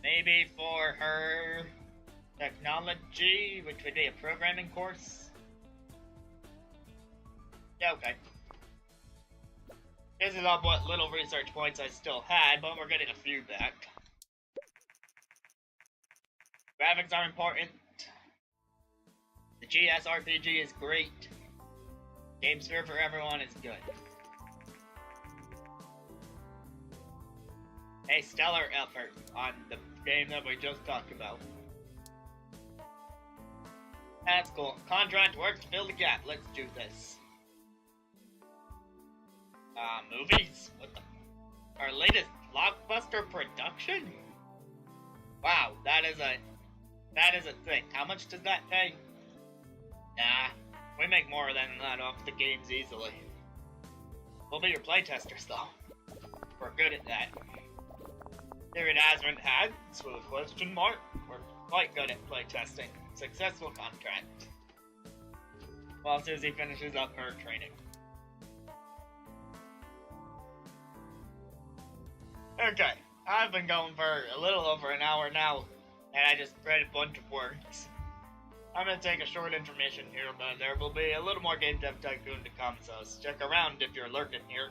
Speaker 1: Maybe for her technology, which would be a programming course? Yeah, okay. This is all what little research points I still had, but we're getting a few back. Graphics are important. The GS RPG is great. Game Sphere for everyone is good. A stellar effort on the game that we just talked about. That's cool. Contract works to fill the gap. Let's do this. Movies? What the? Our latest blockbuster production? Wow, that is a thing. How much does that pay? Nah, we make more than that off the games easily. We'll be your playtesters though. We're good at that. Here it hasn't had, with a question mark. We're quite good at playtesting. Successful contract. While Susie finishes up her training. Okay, I've been going for a little over an hour now, and I just read a bunch of words. I'm gonna take a short intermission here, but there will be a little more Game Dev Tycoon to come, so stick around if you're lurking here.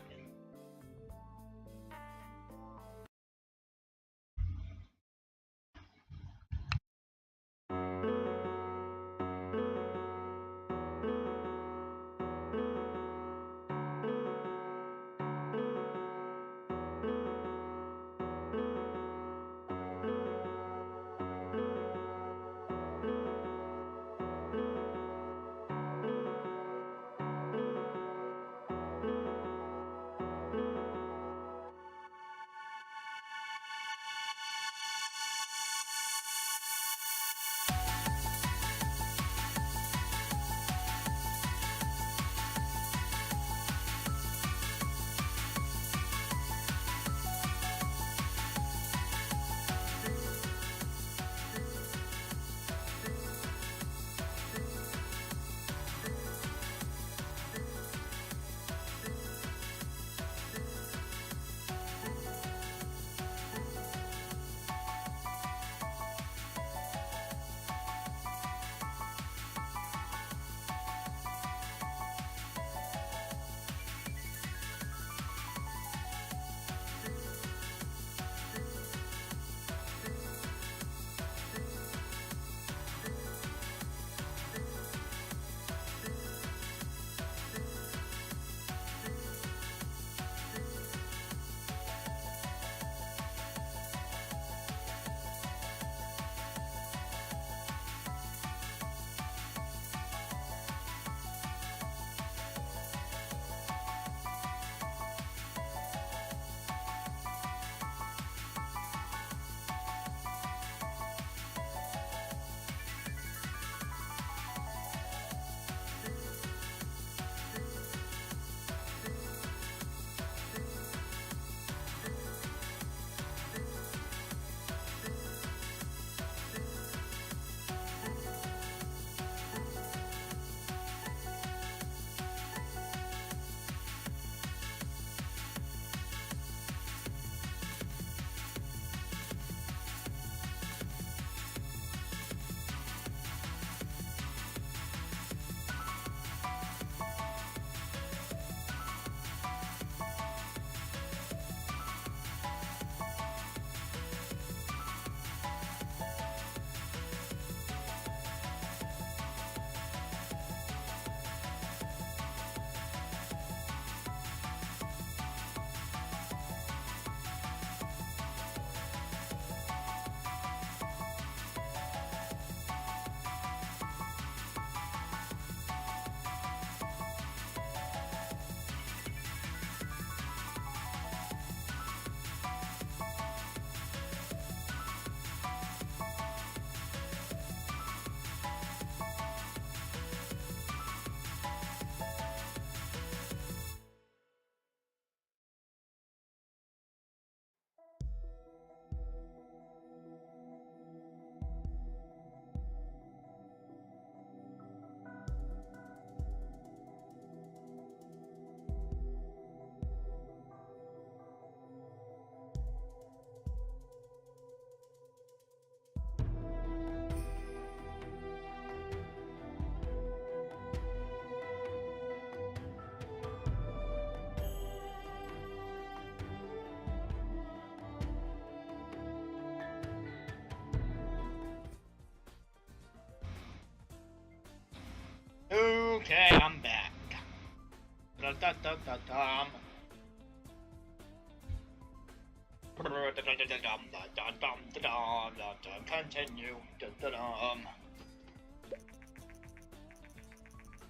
Speaker 1: Continue.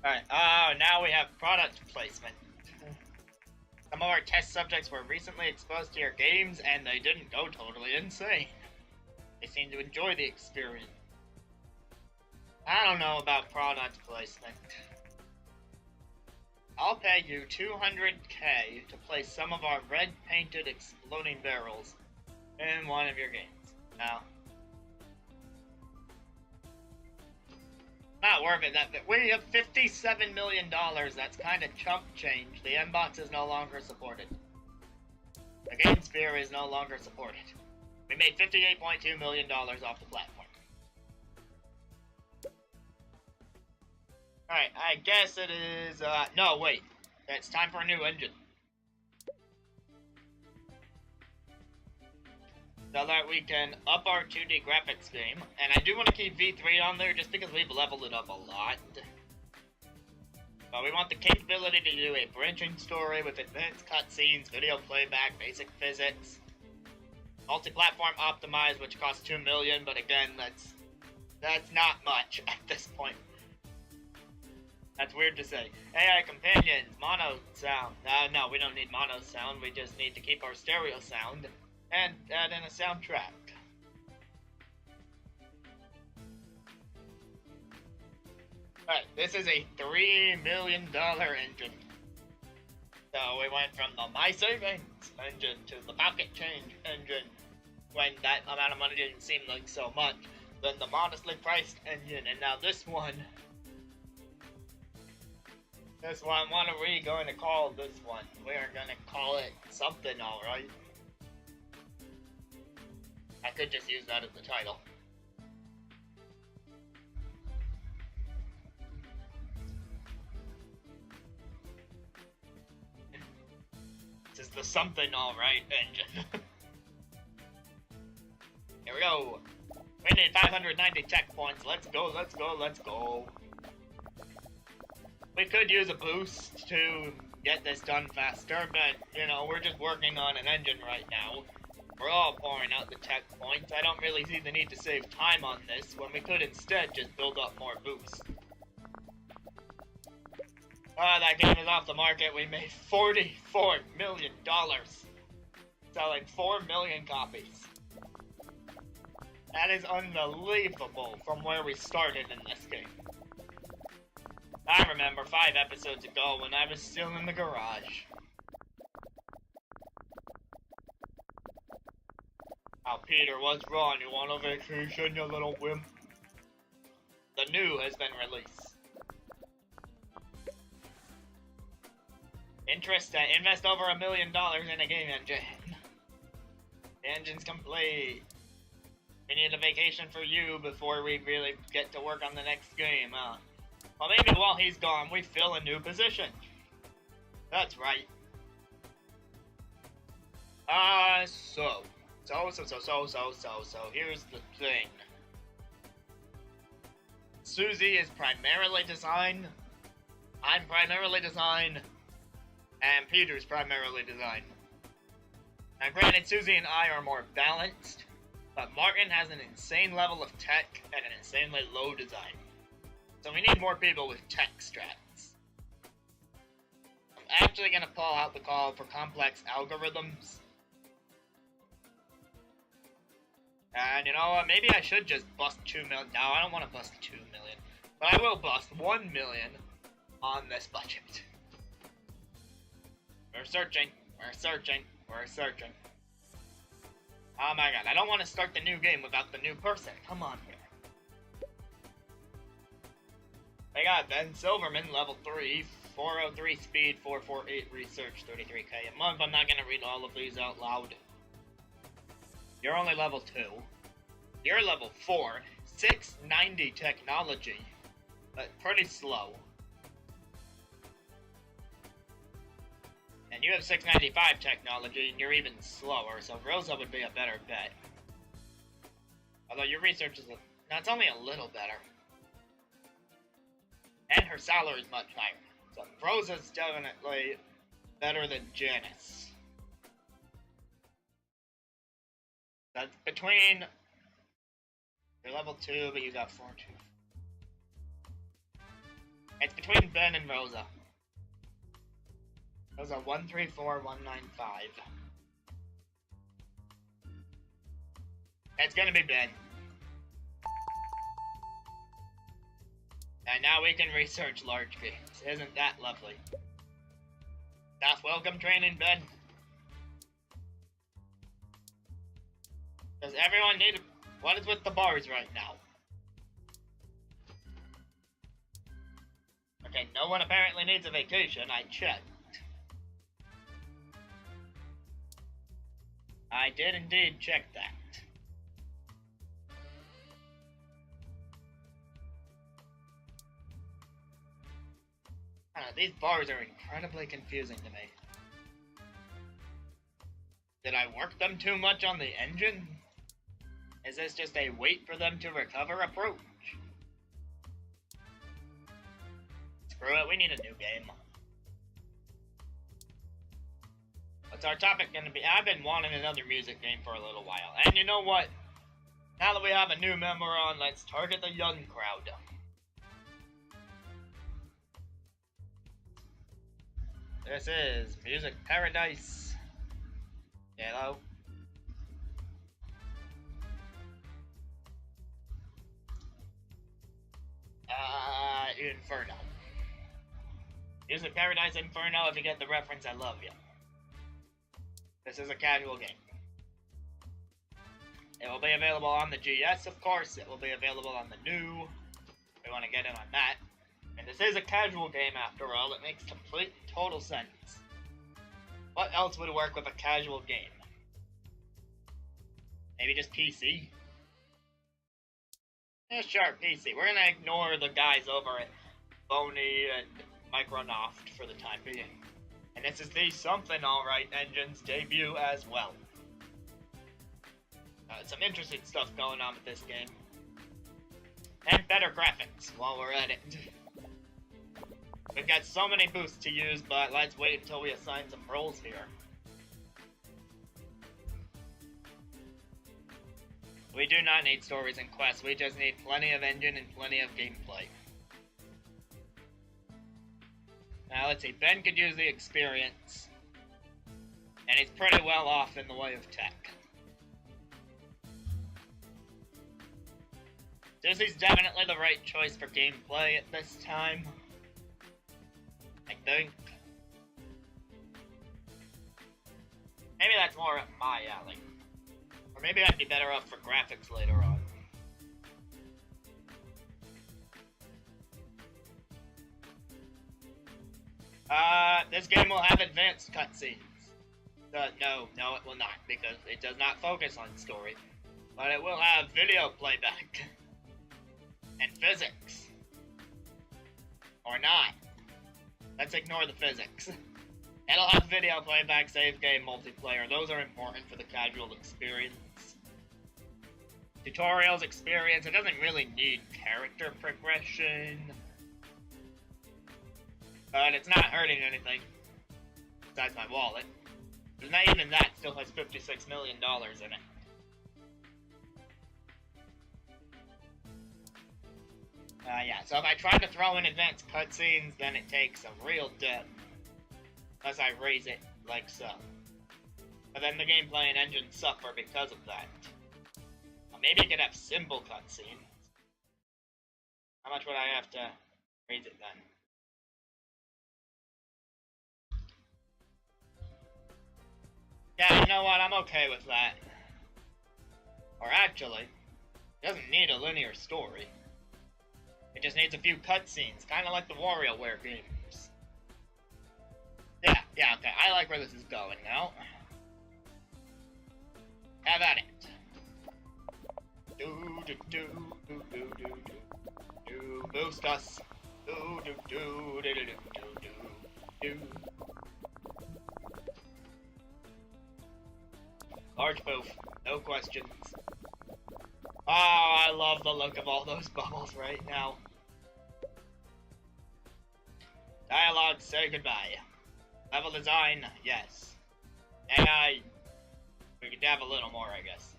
Speaker 1: Alright, now we have product placement. Some of our test subjects were recently exposed to your games, and they didn't go totally insane. They seem to enjoy the experience. I don't know about product placement. I'll pay you 200k to place some of our red-painted exploding barrels in one of your games. Now, not worth it. We have $57 million. That's kind of chump change. The M-Box is no longer supported. The Game Sphere is no longer supported. We made $58.2 million off the platform. Alright, I guess it is, no, wait. It's time for a new engine. So that we can up our 2D graphics game. And I do want to keep V3 on there just because we've leveled it up a lot. But we want the capability to do a branching story with advanced cutscenes, video playback, basic physics. Multi-platform optimized, which costs $2 million, but again, that's not much at this point. That's weird to say. AI companions, mono sound. No, we don't need mono sound. We just need to keep our stereo sound and add in a soundtrack. Alright, this is a $3 million engine. So we went from the My Savings engine to the Pocket Change engine when that amount of money didn't seem like so much. Then the modestly priced engine, and now this one. What are we going to call this one? We are going to call it something, alright? I could just use that as the title. This is the something alright engine. Here we go. We need 590 checkpoints. Let's go, let's go, let's go. We could use a boost to get this done faster, but, you know, we're just working on an engine right now. We're all pouring out the tech points. I don't really see the need to save time on this when we could instead just build up more boosts. That game is off the market. We made $44 million selling 4 million copies. That is unbelievable from where we started in this game. I remember 5 episodes ago when I was still in the garage. Oh, Peter, what's wrong? You want a vacation, you little wimp? The new has been released. Invest over $1 million in a game engine. The engine's complete. We need a vacation for you before we really get to work on the next game, huh? Well, maybe while he's gone, we fill a new position. That's right. So here's the thing. Susie is primarily design, I'm primarily design, and Peter's primarily design. Now granted, Susie and I are more balanced, but Martin has an insane level of tech and an insanely low design. So we need more people with tech strats. I'm actually gonna pull out the call for complex algorithms. And you know what, maybe I should just bust 2 million. No, I don't want to bust 2 million. But I will bust 1 million on this budget. We're searching. Oh my god, I don't want to start the new game without the new person. Come on here. I got Ben Silverman, level 3, 403 speed, 448 research, 33k a month. I'm not gonna read all of these out loud. You're only level 2. You're level 4, 690 technology, but pretty slow. And you have 695 technology, and you're even slower, so Rosa would be a better bet. Although your research is no, it's only a little better. And her salary is much higher. So Rosa's definitely better than Janice. That's between... You're level 2, but you got 4-2. It's between Ben and Rosa. Rosa 134195. It's gonna be Ben. And now we can research large games. Isn't that lovely? Staff welcome training, Ben. Does everyone need... What is with the bars right now? Okay, no one apparently needs a vacation. I checked. I did indeed check that. These bars are incredibly confusing to me. Did I work them too much on the engine? Is this just a wait for them to recover approach? Screw it, we need a new game. What's our topic gonna be? I've been wanting another music game for a little while. And you know what? Now that we have a new member on, let's target the young crowd. This is Music Paradise. Hello. Inferno. Music Paradise Inferno, if you get the reference, I love you. This is a casual game. It will be available on the GS, of course. It will be available on the new. If we want to get in on that. And this is a casual game after all. It makes complete, total sense. What else would work with a casual game? Maybe just PC? Yeah, sure, PC. We're gonna ignore the guys over at Boney and Micronoft for the time being. And this is the Something Alright engine's debut as well. Some interesting stuff going on with this game. And better graphics while we're at it. We've got so many boosts to use, but let's wait until we assign some roles here. We do not need stories and quests, we just need plenty of engine and plenty of gameplay. Now let's see, Ben could use the experience, and he's pretty well off in the way of tech. Susie's definitely the right choice for gameplay at this time. I think. Maybe that's more up my alley. Or maybe I'd be better off for graphics later on. This game will have advanced cutscenes. No, it will not, because it does not focus on story. But it will have video playback. And physics. Or not. Let's ignore the physics. It'll have video playback, save game, multiplayer. Those are important for the casual experience. Tutorials, experience. It doesn't really need character progression. But it's not hurting anything. Besides my wallet. But not even that still has $56 million in it. Yeah, so if I try to throw in advanced cutscenes, then it takes a real dip. Unless I raise it like so. But then the gameplay and engine suffer because of that. Well, maybe it could have simple cutscenes. How much would I have to raise it then? Yeah, you know what? I'm okay with that. Or actually, it doesn't need a linear story. It just needs a few cutscenes, kind of like the WarioWare games. Yeah, okay, I like where this is going now. Have at it. Boost us. Large poof, no questions. Oh, I love the look of all those bubbles right now. Dialogue, say goodbye. Level design, yes. AI, we could have a little more, I guess.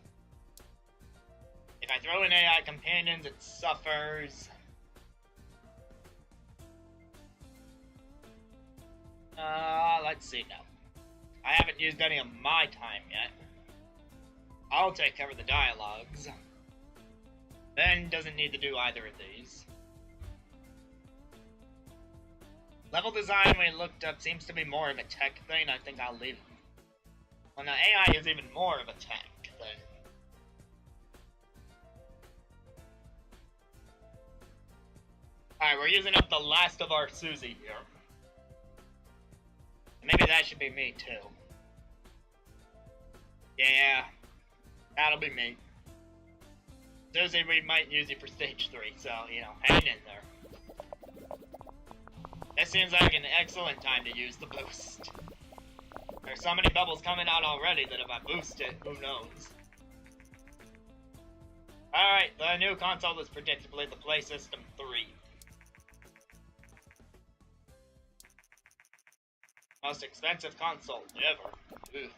Speaker 1: If I throw in AI companions, it suffers. Let's see now. I haven't used any of my time yet. I'll take care of the dialogues. Ben doesn't need to do either of these. Level design we looked up seems to be more of a tech thing. I think I'll leave it. Well, now AI is even more of a tech thing. Alright, we're using up the last of our Susie here. Maybe that should be me too. Yeah, that'll be me. Susie, we might use you for stage 3, so, you know, hang in there. This seems like an excellent time to use the boost. There's so many bubbles coming out already that if I boost it, who knows. Alright, the new console is predictably the Play System 3. Most expensive console ever. Ugh.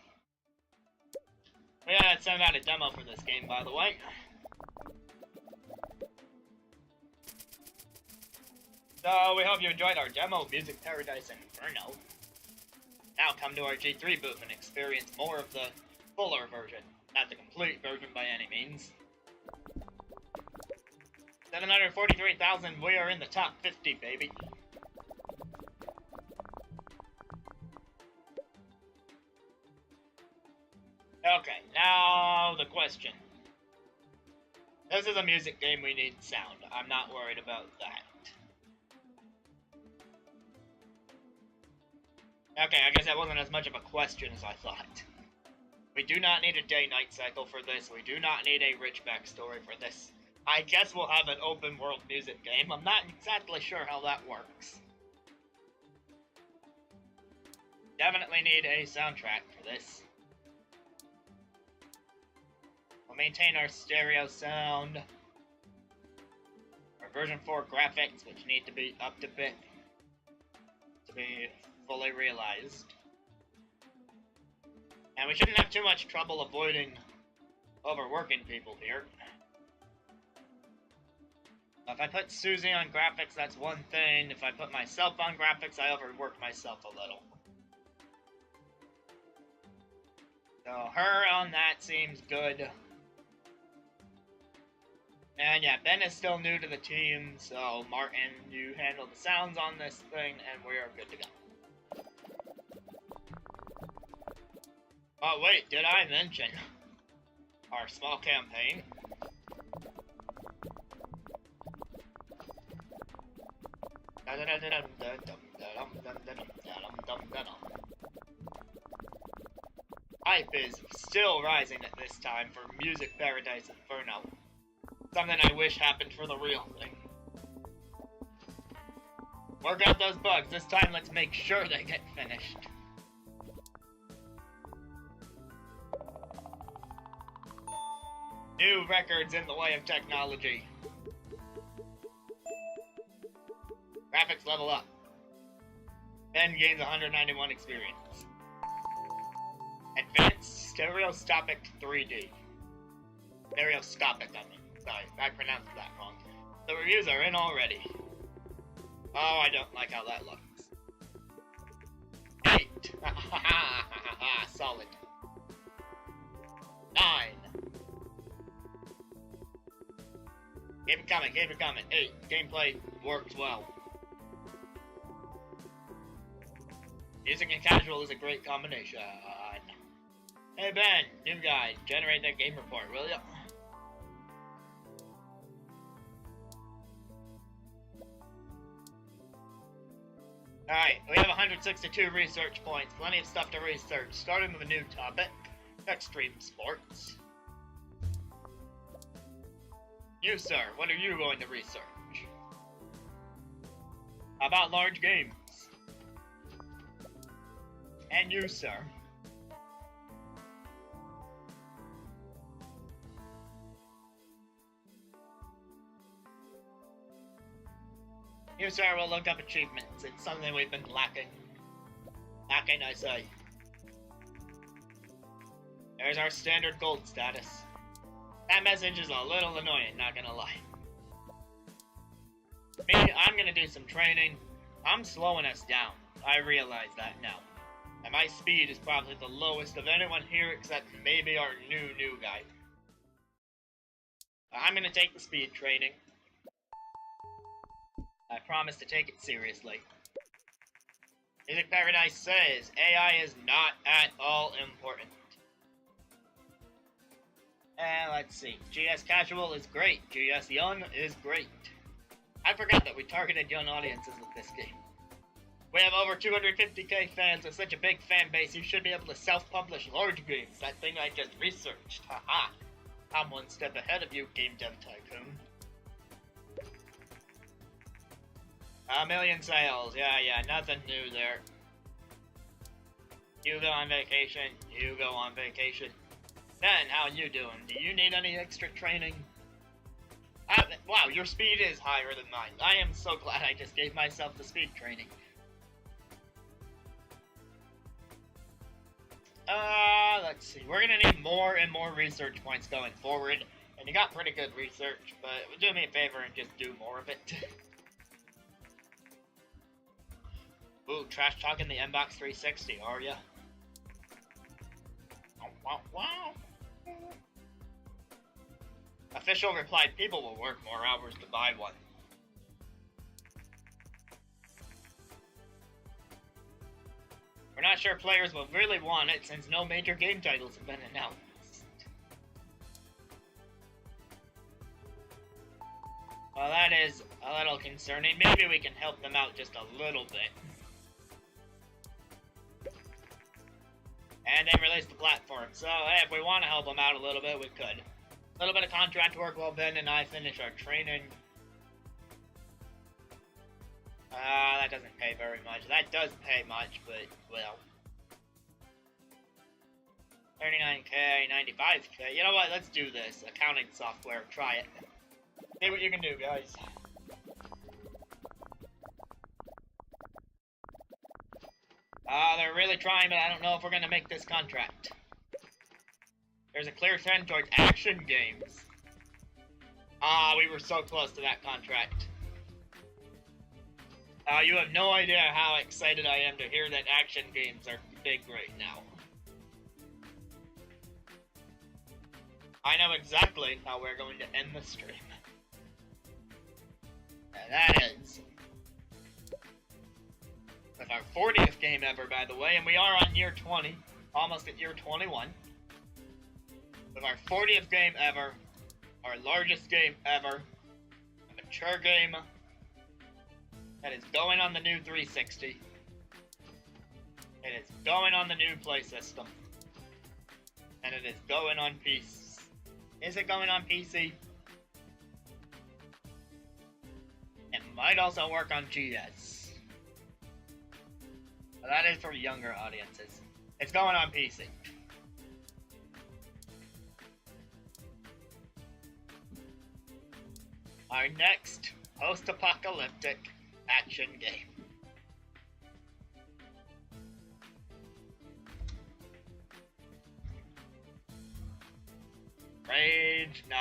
Speaker 1: We gotta send out a demo for this game, by the way. So, we hope you enjoyed our demo of Music Paradise Inferno. Now come to our G3 booth and experience more of the fuller version. Not the complete version by any means. 743,000, we are in the top 50, baby. Okay, now the question. This is a music game, we need sound. I'm not worried about that. Okay, I guess that wasn't as much of a question as I thought. We do not need a day-night cycle for this. We do not need a rich backstory for this. I guess we'll have an open-world music game. I'm not exactly sure how that works. Definitely need a soundtrack for this. We'll maintain our stereo sound. Our version 4 graphics, which need to be upped a bit to be fully realized. And we shouldn't have too much trouble avoiding overworking people here. If I put Susie on graphics, that's one thing. If I put myself on graphics, I overwork myself a little. So her on that seems good. And yeah, Ben is still new to the team, so Martin, you handle the sounds on this thing, and we are good to go. Oh wait, did I mention our small campaign? Hype is still rising at this time for Music Paradise Inferno. Something I wish happened for the real thing. Work out those bugs. This time, let's make sure they get finished. New records in the way of technology. Graphics level up. Ben gains 191 experience. Advanced Stereoscopic 3D. Stereoscopic, I mean. Sorry, I pronounced that wrong. The reviews are in already. Oh, I don't like how that looks. 8. Solid. 9. Keep it coming, keep it coming. 8. Gameplay works well. Music and casual is a great combination. Hey Ben, new guy, generate that game report, will ya? Alright, we have 162 research points, plenty of stuff to research. Starting with a new topic, extreme sports. You, sir, what are you going to research? How about large games? And you, sir? User will look up achievements. It's something we've been lacking. Lacking, I say. There's our standard gold status. That message is a little annoying, not gonna lie. Me, I'm gonna do some training. I'm slowing us down. I realize that now. And my speed is probably the lowest of anyone here except maybe our new guy. I'm gonna take the speed training. I promise to take it seriously. Music Paradise says AI is not at all important. And let's see. GS Casual is great. GS Young is great. I forgot that we targeted young audiences with this game. We have over 250k fans with such a big fan base, you should be able to self-publish large games. That thing I just researched. Haha. I'm one step ahead of you, Game Dev Tycoon. A million sales. Yeah, nothing new there. You go on vacation. You go on vacation. Then, how you doing? Do you need any extra training? Wow, your speed is higher than mine. I am so glad I just gave myself the speed training. Let's see. We're gonna need more and more research points going forward. And you got pretty good research, but do me a favor and just do more of it. Ooh, trash talking the Mbox 360, are ya? Wow. Official replied, people will work more hours to buy one. We're not sure players will really want it since no major game titles have been announced. Well, that is a little concerning. Maybe we can help them out just a little bit. And they released the platform, so hey, if we want to help them out a little bit, we could. A little bit of contract work while Ben and I finish our training. That doesn't pay very much. That does pay much, but, well. 39k, 95k. You know what? Let's do this. Accounting software. Try it. See what you can do, guys. They're really trying, but I don't know if we're gonna make this contract. There's a clear trend towards action games. We were so close to that contract. You have no idea how excited I am to hear that action games are big right now. I know exactly how we're going to end the stream. And that is with our 40th game ever, by the way, and we are on year 20, almost at year 21. With our 40th game ever, our largest game ever, a mature game that is going on the new 360. It is going on the new play system. And it is going on PC. Is it going on PC? It might also work on GS. But that is for younger audiences. It's going on PC. Our next post-apocalyptic action game. Rage 9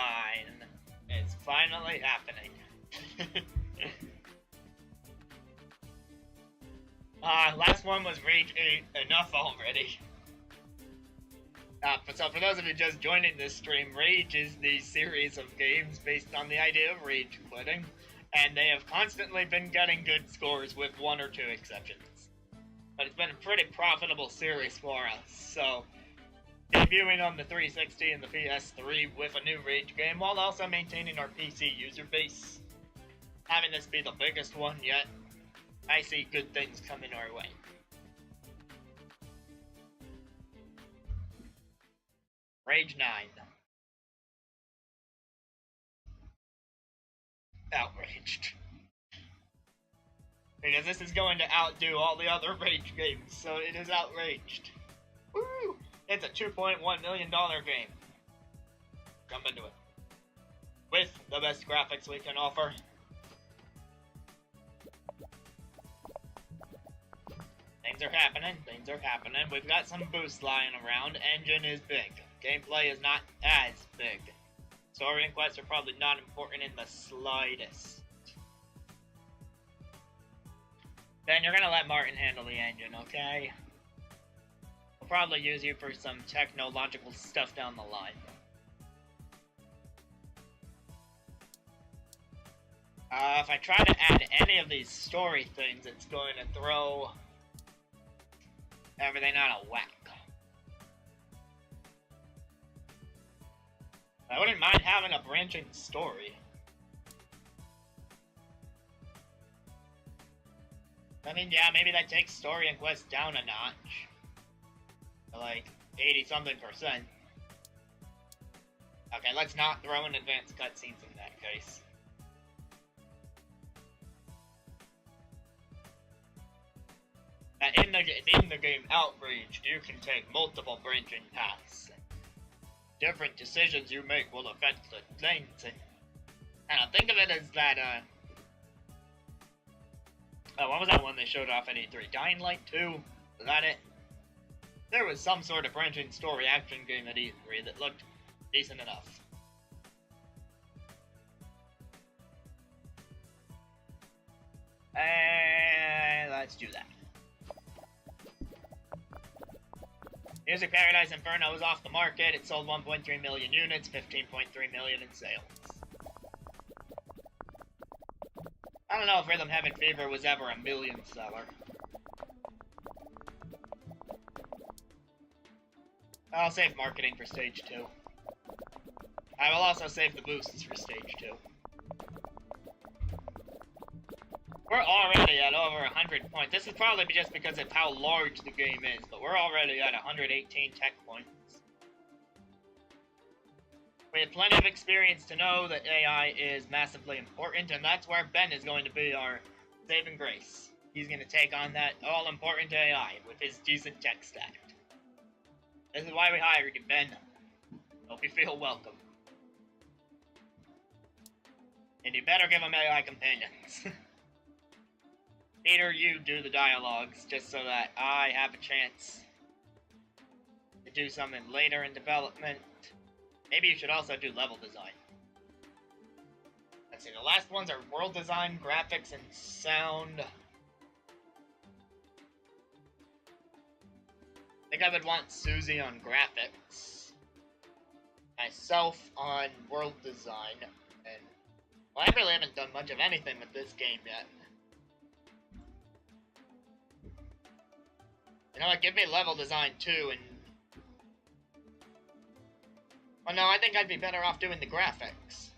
Speaker 1: is finally happening. Last one was Rage 8. Enough already. So for those of you just joining this stream, Rage is the series of games based on the idea of rage quitting, and they have constantly been getting good scores with one or two exceptions. But it's been a pretty profitable series for us, so debuting on the 360 and the PS3 with a new Rage game while also maintaining our PC user base. Having this be the biggest one yet, I see good things coming our way. Rage 9. Outraged. Because this is going to outdo all the other Rage games, so it is outraged. Woo! It's a $2.1 million game. Jump into it. With the best graphics we can offer. Things are happening, things are happening. We've got some boosts lying around. Engine is big. Gameplay is not as big. Story and quests are probably not important in the slightest. Ben, you're gonna let Martin handle the engine, okay? We'll probably use you for some technological stuff down the line. If I try to add any of these story things, it's going to throw everything out of whack. I wouldn't mind having a branching story. I mean, yeah, maybe that takes story and quest down a notch. To like 80-something%. Okay, let's not throw in advanced cutscenes in that case. In the game Outraged, you can take multiple branching paths. Different decisions you make will affect the things. And think of it as that, oh, what was that one they showed off at E3? Dying Light 2? Was that it? There was some sort of branching story action game at E3 that looked decent enough. And let's do that. Music Paradise Inferno is off the market. It sold 1.3 million units, 15.3 million in sales. I don't know if Rhythm Heaven Fever was ever a million seller. I'll save marketing for Stage 2. I will also save the boosts for Stage 2. We're already at over 100 points. This is probably just because of how large the game is, but we're already at 118 tech points. We have plenty of experience to know that AI is massively important, and that's where Ben is going to be our saving grace. He's going to take on that all-important AI with his decent tech stack. This is why we hired you, Ben. Hope you feel welcome. And you better give him AI companions. Peter, you do the dialogues, just so that I have a chance to do something later in development. Maybe you should also do level design. Let's see, the last ones are world design, graphics, and sound. I think I would want Susie on graphics, myself on world design, and, well, I really haven't done much of anything with this game yet. You know what, give me level design too, and... well, no, I think I'd be better off doing the graphics.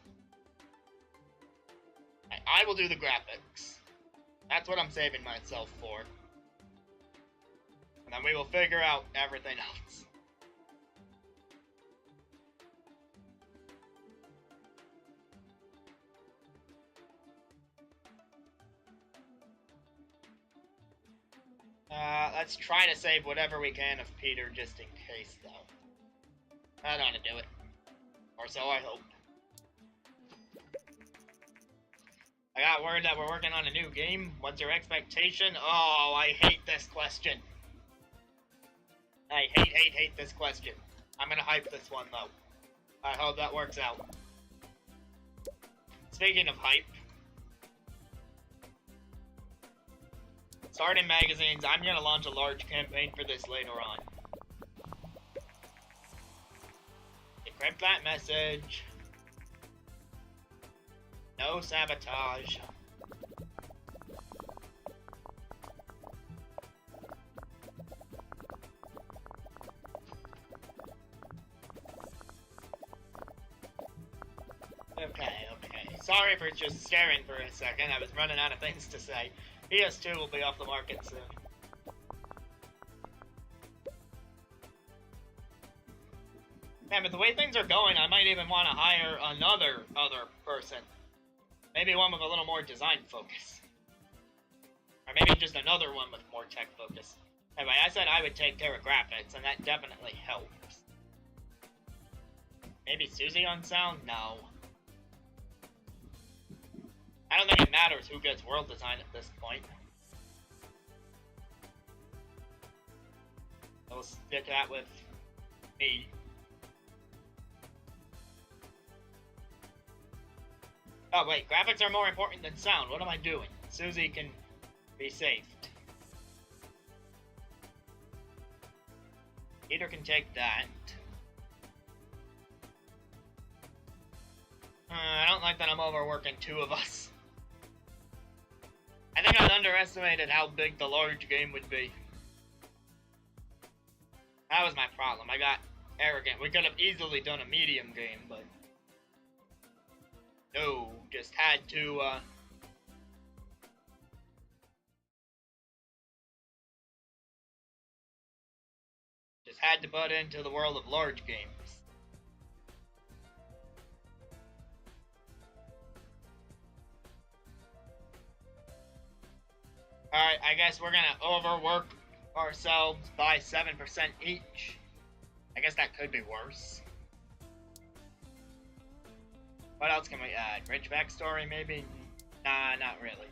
Speaker 1: I will do the graphics. That's what I'm saving myself for. And then we will figure out everything else. Let's try to save whatever we can of Peter just in case, though. I don't want to do it. Or so I hope. I got word that we're working on a new game. What's your expectation? Oh, I hate this question. I hate this question. I'm gonna hype this one, though. I hope that works out. Speaking of hype, starting magazines, I'm gonna launch a large campaign for this later on. Decrypt that message. No sabotage. Okay. Sorry for just staring for a second. I was running out of things to say. PS2 will be off the market soon. Man, but the way things are going, I might even want to hire another person. Maybe one with a little more design focus. Or maybe just another one with more tech focus. Anyway, I said I would take care of graphics, and that definitely helps. Maybe Susie on sound? No. I don't think it matters who gets world design at this point. We'll stick that with me. Oh wait, graphics are more important than sound. What am I doing? Susie can be saved. Peter can take that. I don't like that I'm overworking two of us. I think I underestimated how big the large game would be. That was my problem. I got arrogant. We could have easily done a medium game, but... no, just had to, just had to butt into the world of large games. Alright, I guess we're gonna overwork ourselves by 7% each. I guess that could be worse. What else can we add? Rich backstory, maybe? Nah, not really.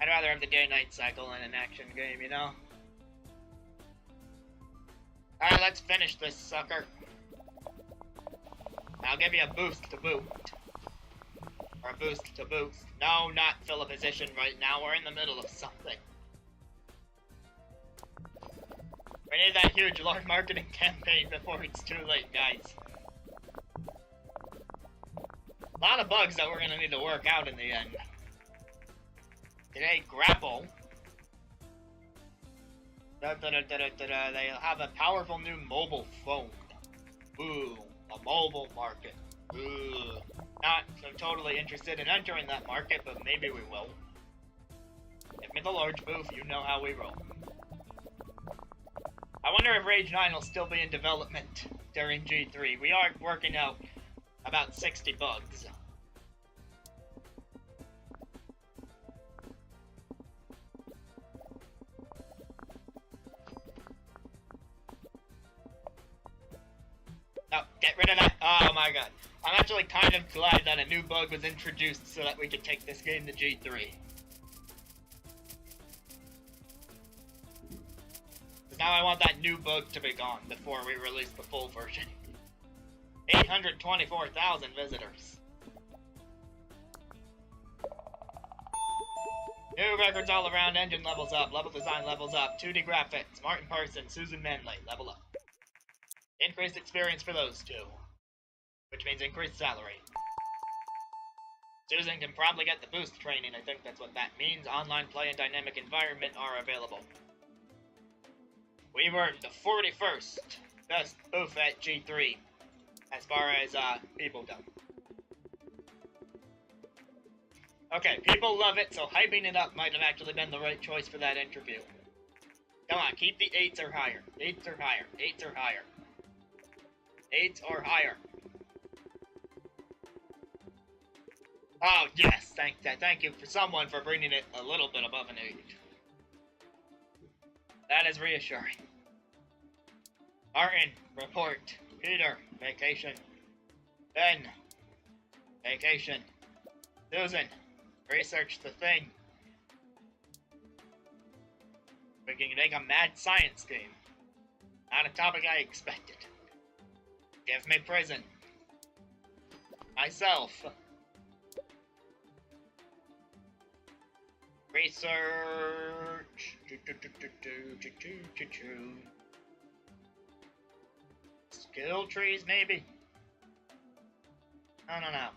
Speaker 1: I'd rather have the day-night cycle in an action game, you know? Alright, let's finish this sucker. I'll give you a boost to boot. Or a boost to boost. No, not fill a position right now. We're in the middle of something. We need that huge large marketing campaign before it's too late, guys. A lot of bugs that we're gonna need to work out in the end. Today, grapple. They'll have a powerful new mobile phone. Ooh, a mobile market. Ooh. Not so totally interested in entering that market, but maybe we will. Give me the large booth, you know how we roll. I wonder if Rage 9 will still be in development during G3. We are working out about 60 bugs. Oh, get rid of that. Oh my god. I'm actually kind of glad that a new bug was introduced so that we could take this game to G3. Because now I want that new bug to be gone before we release the full version. 824,000 visitors. New records all around, engine levels up, level design levels up, 2D graphics, Martin Parson, Susan Manley, level up. Increased experience for those two. Which means increased salary. Susan can probably get the boost training, I think that's what that means. Online play and dynamic environment are available. We were the 41st best booth at G3, as far as people go. Okay, people love it, so hyping it up might have actually been the right choice for that interview. Come on, keep the 8s or higher. 8s or higher. 8s or higher. 8s or higher. Oh, yes, thank you for someone for bringing it a little bit above an 8. That is reassuring. Martin, report. Peter, vacation. Ben, vacation. Susan, research the thing. We can make a mad science game. Not a topic I expected. Give me prison. Myself. Research. Skill trees, maybe? I don't know.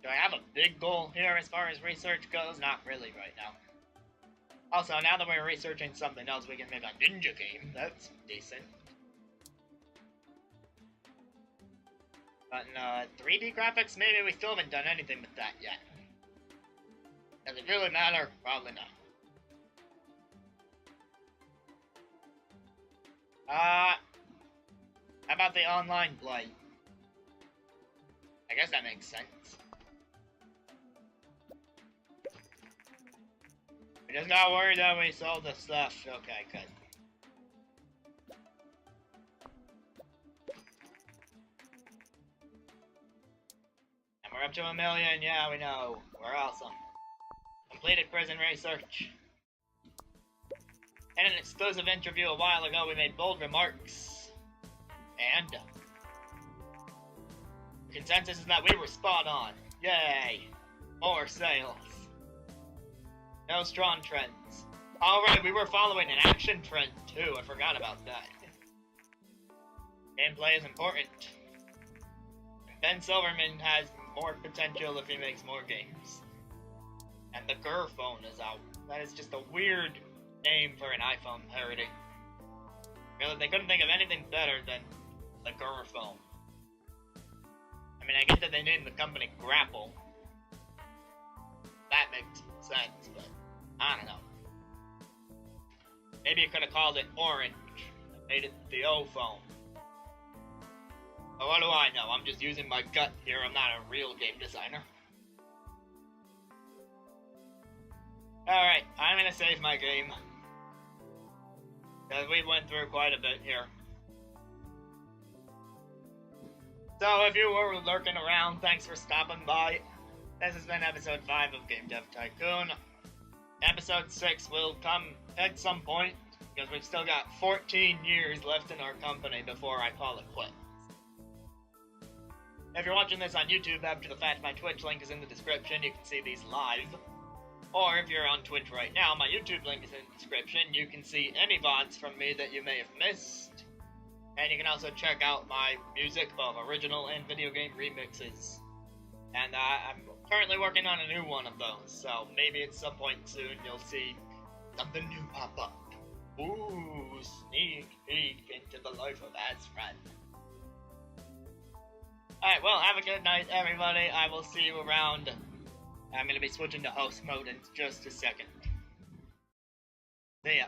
Speaker 1: Do I have a big goal here as far as research goes? Not really right now. Also, now that we're researching something else, we can make a ninja game. That's decent. But in 3D graphics, maybe we still haven't done anything with that yet. Does it really matter? Probably not. How about the online play? I guess that makes sense. We just got worried that we sold the stuff. Okay, good. And we're up to 1 million. Yeah, we know. We're awesome. Completed prison research. In an exclusive interview a while ago, we made bold remarks. And the consensus is that we were spot on. Yay! More sales. No strong trends. Alright, we were following an action trend too, I forgot about that. Gameplay is important. Ben Silverman has more potential if he makes more games. And the Gur phone is out. That is just a weird name for an iPhone parody. Really, they couldn't think of anything better than the Gur phone. I mean, I get that they named the company Grapple. That makes sense, but I don't know. Maybe you could have called it Orange and made it the O phone. But what do I know? I'm just using my gut here. I'm not a real game designer. Alright, I'm gonna save my game. Because we went through quite a bit here. So if you were lurking around, thanks for stopping by. This has been episode 5 of Game Dev Tycoon. Episode 6 will come at some point, because we've still got 14 years left in our company before I call it quits. If you're watching this on YouTube, after the fact, my Twitch link is in the description. You can see these live. Or if you're on Twitch right now, my YouTube link is in the description. You can see any VODs from me that you may have missed. And you can also check out my music, both original and video game remixes. And I'm currently working on a new one of those, so maybe at some point soon you'll see something new pop up. Ooh, sneak peek into the life of Azran. Alright, well, have a good night, everybody. I will see you around. I'm going to be switching to host mode in just a second. See ya.